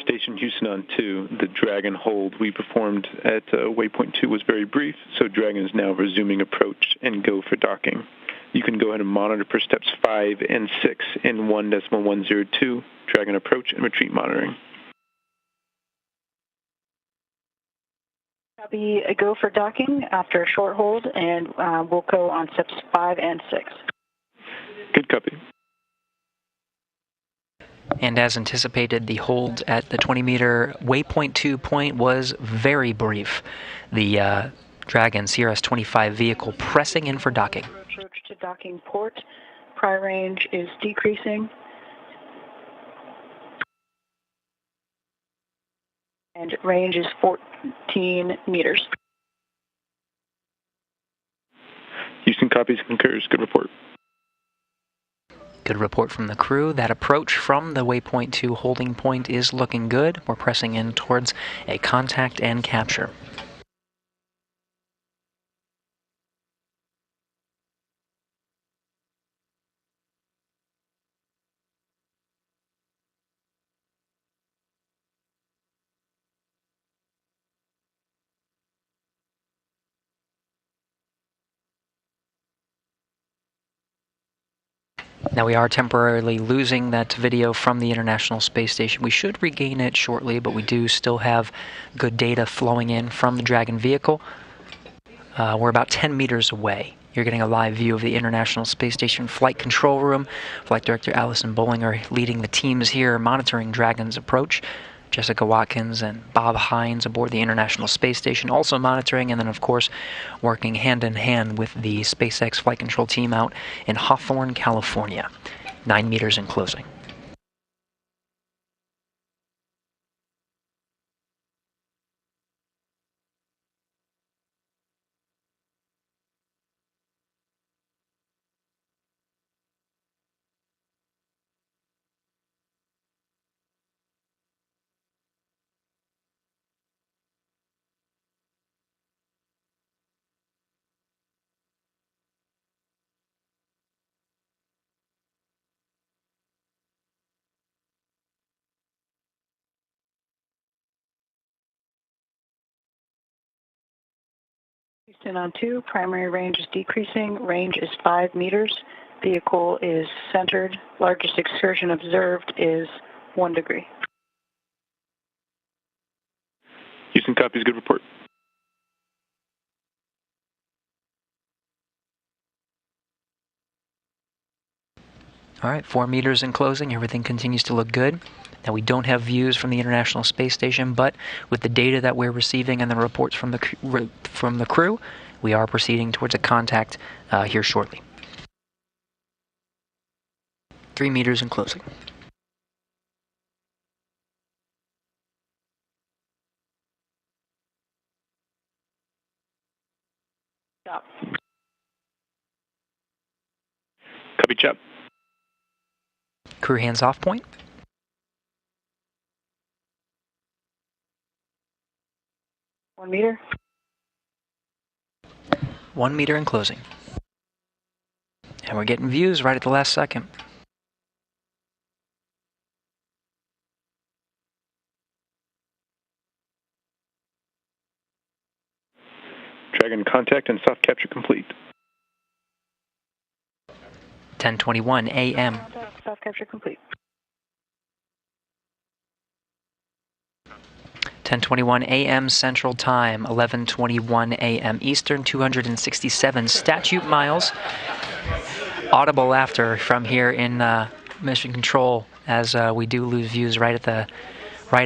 Station Houston on 2, the Dragon hold we performed at waypoint 2 was very brief, so Dragon is now resuming approach and go for docking. You can go ahead and monitor for steps 5 and 6 in 1.102, Dragon approach and retreat monitoring. Copy, go for docking after a short hold, and we'll go on steps 5 and 6. Good copy. And as anticipated, the hold at the 20-meter waypoint 2 point was very brief. The Dragon CRS-25 vehicle pressing in for docking. Approach to docking port. Prior range is decreasing. And range is 14 meters. Houston copies, concurs. Good report. Good report from the crew. That approach from the waypoint 2 holding point is looking good. We're pressing in towards a contact and capture. Now we are temporarily losing that video from the International Space Station. We should regain it shortly, but we do still have good data flowing in from the Dragon vehicle. We're about 10 meters away. You're getting a live view of the International Space Station flight control room. Flight Director Allison Bollinger leading the teams here, monitoring Dragon's approach. Jessica Watkins and Bob Hines aboard the International Space Station also monitoring, and then of course working hand in hand with the SpaceX flight control team out in Hawthorne, California. 9 meters in closing. Houston on 2, primary range is decreasing, range is 5 meters. Vehicle is centered, largest excursion observed is 1 degree. Houston copies, good report. All right, 4 meters in closing. Everything continues to look good. Now, we don't have views from the International Space Station, but with the data that we're receiving and the reports from the crew, we are proceeding towards a contact here shortly. 3 meters in closing. Stop. Copy, chop. Crew hands off point. One meter. 1 meter in closing. And we're getting views right at the last second. Dragon contact and soft capture complete. 10:21 a.m. Soft capture complete. 10:21 a.m. Central Time, 11:21 a.m. Eastern, 267 statute miles. Audible laughter from here in Mission Control as we do lose views right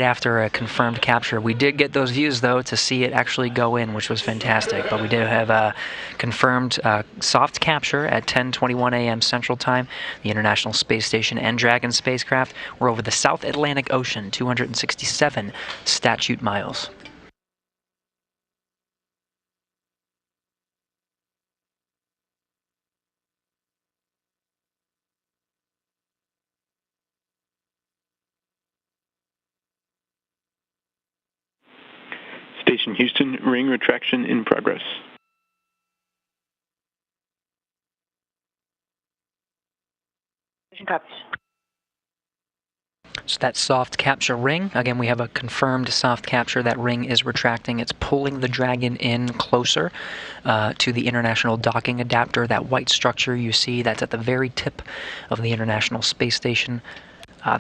after a confirmed capture. We did get those views, though, to see it actually go in, which was fantastic. But we did have a confirmed soft capture at 10:21 a.m. Central Time. The International Space Station and Dragon spacecraft were over the South Atlantic Ocean, 267 statute miles. Station Houston, ring retraction in progress. Station copies. So that soft capture ring, again, we have a confirmed soft capture. That ring is retracting. It's pulling the Dragon in closer to the International Docking Adapter. That white structure you see, that's at the very tip of the International Space Station.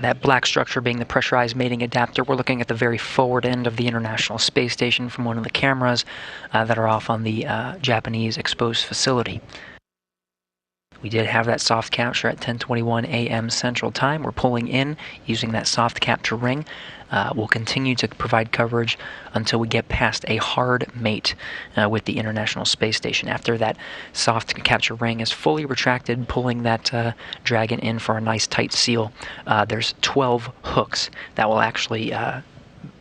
That black structure being the pressurized mating adapter. We're looking at the very forward end of the International Space Station from one of the cameras that are off on the Japanese exposed facility. We did have that soft capture at 10:21 a.m. Central Time. We're pulling in using that soft capture ring. We'll continue to provide coverage until we get past a hard mate with the International Space Station. After that soft capture ring is fully retracted, pulling that Dragon in for a nice tight seal, there's 12 hooks that will actually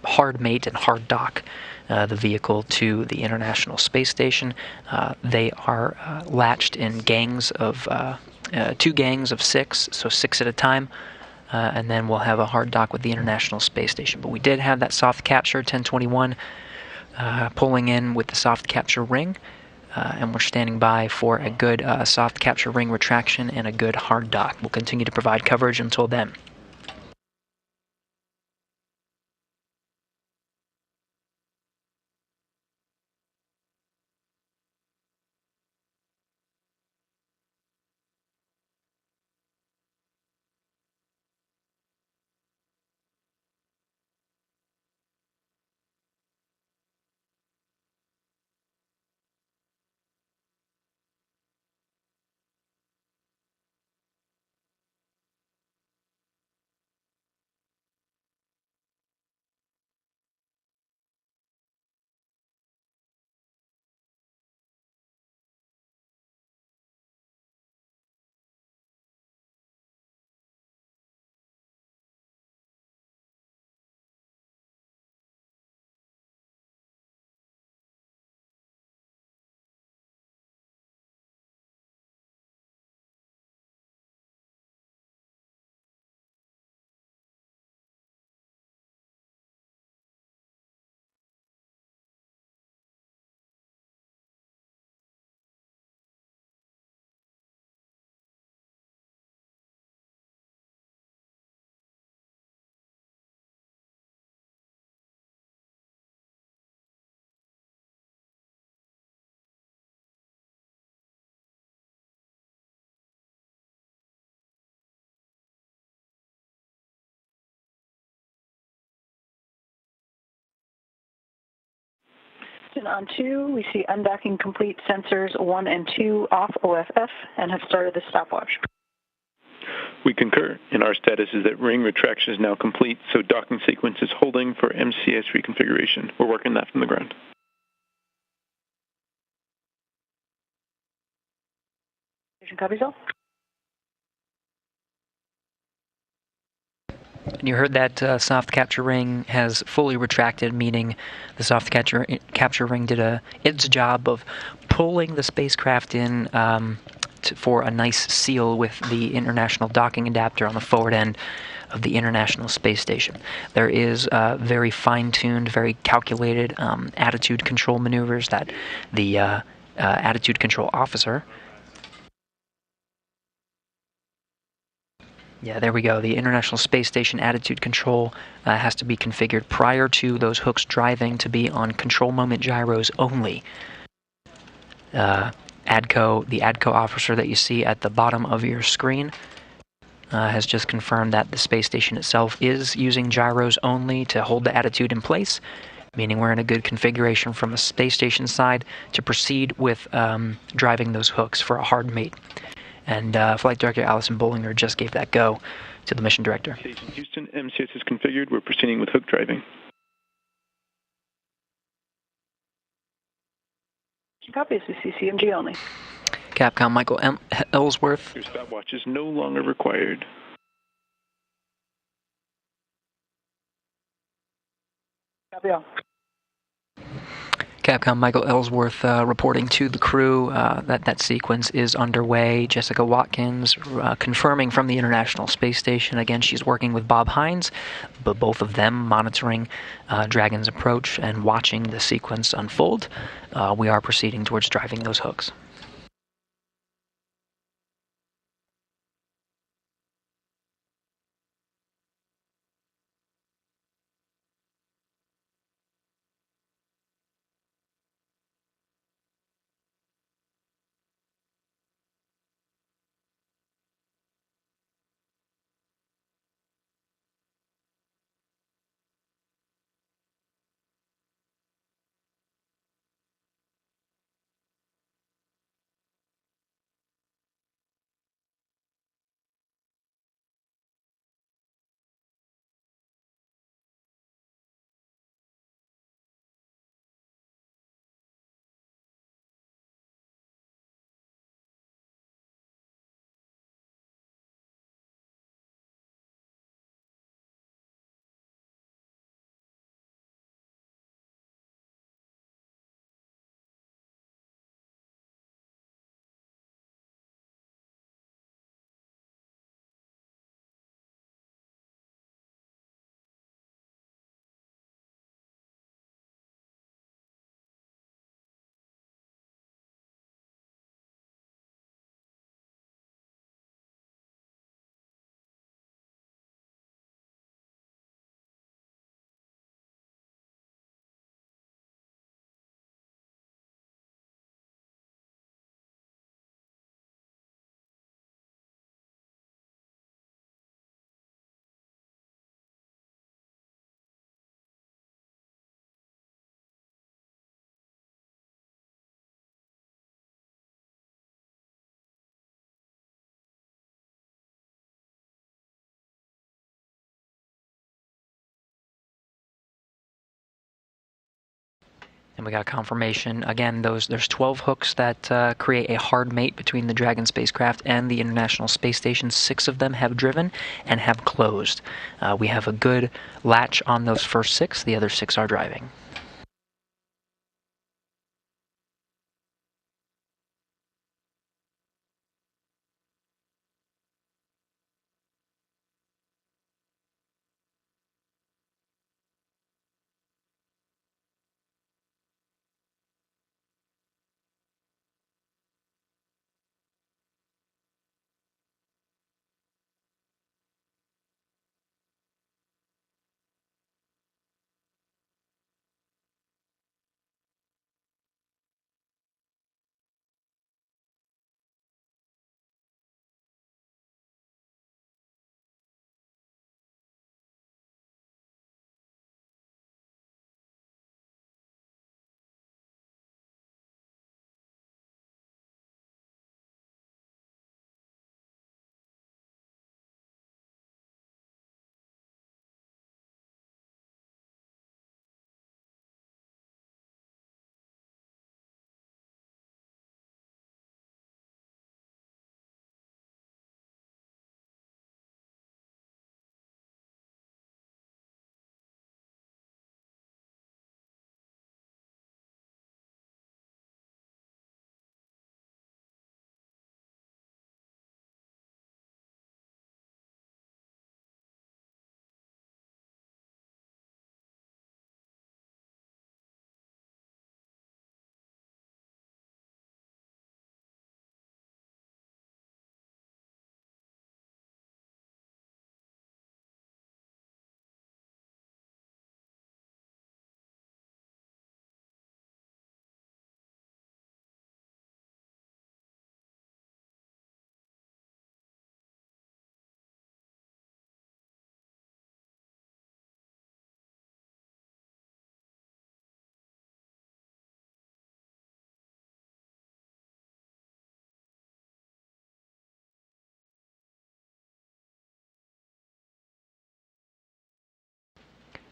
hard mate and hard dock the vehicle to the International Space Station. They are latched in gangs of 2 gangs of 6, so 6 at a time, and then we'll have a hard dock with the International Space Station. But we did have that soft capture 10:21 pulling in with the soft capture ring, and we're standing by for a good soft capture ring retraction and a good hard dock. We'll continue to provide coverage until then. On 2, we see undocking complete, sensors 1 and 2 off OFF and have started the stopwatch. We concur, and our status is that ring retraction is now complete, so docking sequence is holding for MCS reconfiguration. We're working that from the ground. Copies all. You heard that soft capture ring has fully retracted, meaning the soft capture ring did its job of pulling the spacecraft in for a nice seal with the international docking adapter on the forward end of the International Space Station. There is very fine-tuned, very calculated attitude control maneuvers that the attitude control officer. Yeah, there we go. The International Space Station attitude control has to be configured prior to those hooks driving to be on control moment gyros only. The ADCO officer that you see at the bottom of your screen has just confirmed that the space station itself is using gyros only to hold the attitude in place, meaning we're in a good configuration from the space station side to proceed with driving those hooks for a hard mate. And Flight Director Allison Bollinger just gave that go to the mission director. Station Houston, MCS is configured. We're proceeding with hook driving. Copies. We see CMG only. Capcom Michael Ellsworth. Your stopwatch is no longer required. Copy all. Capcom Michael Ellsworth reporting to the crew that sequence is underway. Jessica Watkins confirming from the International Space Station. Again, she's working with Bob Hines, but both of them monitoring Dragon's approach and watching the sequence unfold. We are proceeding towards driving those hooks. And we got confirmation. Again, there's 12 hooks that create a hard mate between the Dragon spacecraft and the International Space Station. 6 of them have driven and have closed. We have a good latch on those first 6. The other 6 are driving.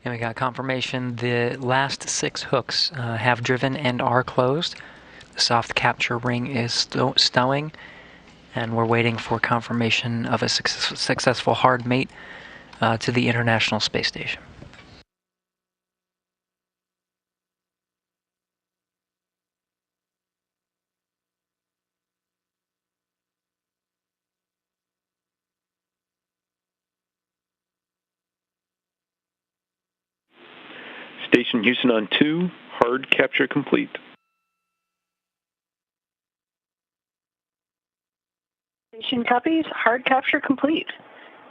And we got confirmation the last 6 hooks have driven and are closed. The soft capture ring is stowing, and we're waiting for confirmation of a successful hard mate to the International Space Station. Station Houston on 2, hard capture complete. Station copies, hard capture complete.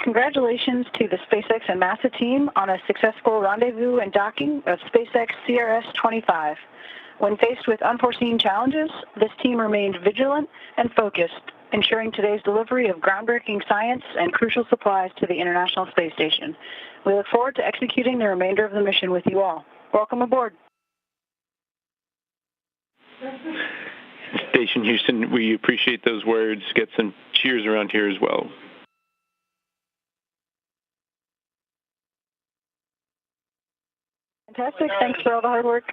Congratulations to the SpaceX and NASA team on a successful rendezvous and docking of SpaceX CRS-25. When faced with unforeseen challenges, this team remained vigilant and focused, ensuring today's delivery of groundbreaking science and crucial supplies to the International Space Station. We look forward to executing the remainder of the mission with you all. Welcome aboard. Station Houston, we appreciate those words. Get some cheers around here as well. Fantastic. Thanks for all the hard work.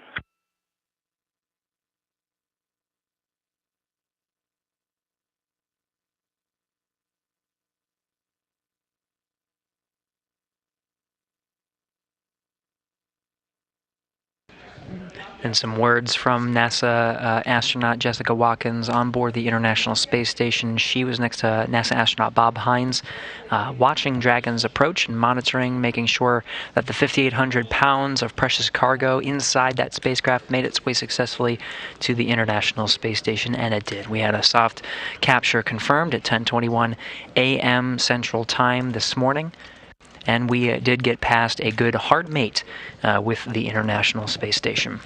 And some words from NASA astronaut Jessica Watkins on board the International Space Station. She was next to NASA astronaut Bob Hines, watching Dragon's approach and monitoring, making sure that the 5,800 pounds of precious cargo inside that spacecraft made its way successfully to the International Space Station, and it did. We had a soft capture confirmed at 10:21 a.m. Central Time this morning. And we did get past a good hard mate with the International Space Station.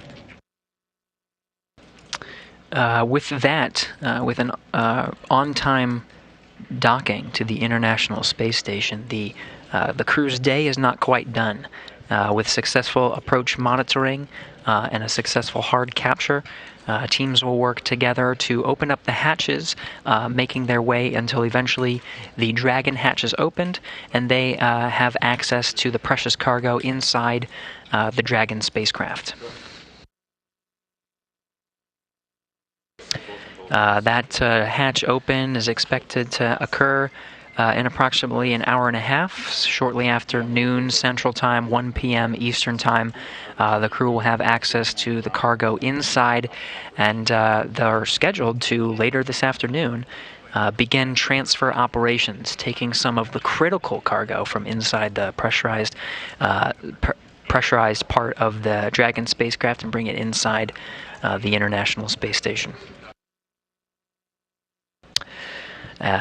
With that, with an on-time docking to the International Space Station, the crew's day is not quite done. With successful approach monitoring and a successful hard capture, teams will work together to open up the hatches, making their way until eventually the Dragon hatch is opened, and they have access to the precious cargo inside the Dragon spacecraft. That hatch open is expected to occur in approximately an hour and a half, shortly after noon Central Time, 1 p.m. Eastern Time. The crew will have access to the cargo inside, and they're scheduled to, later this afternoon, begin transfer operations, taking some of the critical cargo from inside the pressurized part of the Dragon spacecraft and bring it inside the International Space Station.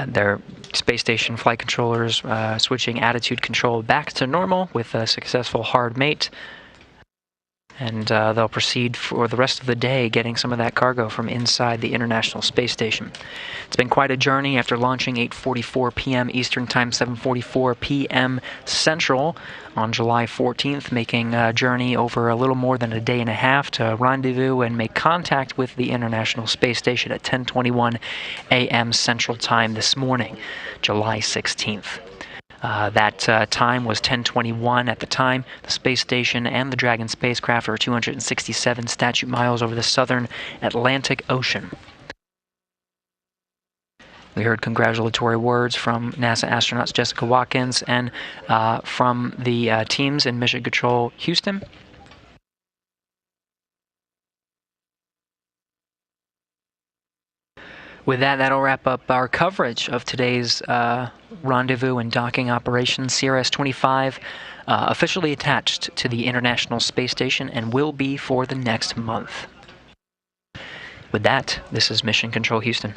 Their space station flight controllers switching attitude control back to normal with a successful hard mate. And they'll proceed for the rest of the day getting some of that cargo from inside the International Space Station. It's been quite a journey after launching 8:44 p.m. Eastern Time, 7:44 p.m. Central on July 14th, making a journey over a little more than a day and a half to rendezvous and make contact with the International Space Station at 10:21 a.m. Central Time this morning, July 16th. That time was 10:21 at the time. The space station and the Dragon spacecraft are 267 statute miles over the southern Atlantic Ocean. We heard congratulatory words from NASA astronauts Jessica Watkins and from the teams in Mission Control Houston. With that, that'll wrap up our coverage of today's rendezvous and docking operation. CRS-25 officially attached to the International Space Station and will be for the next month. With that, this is Mission Control Houston.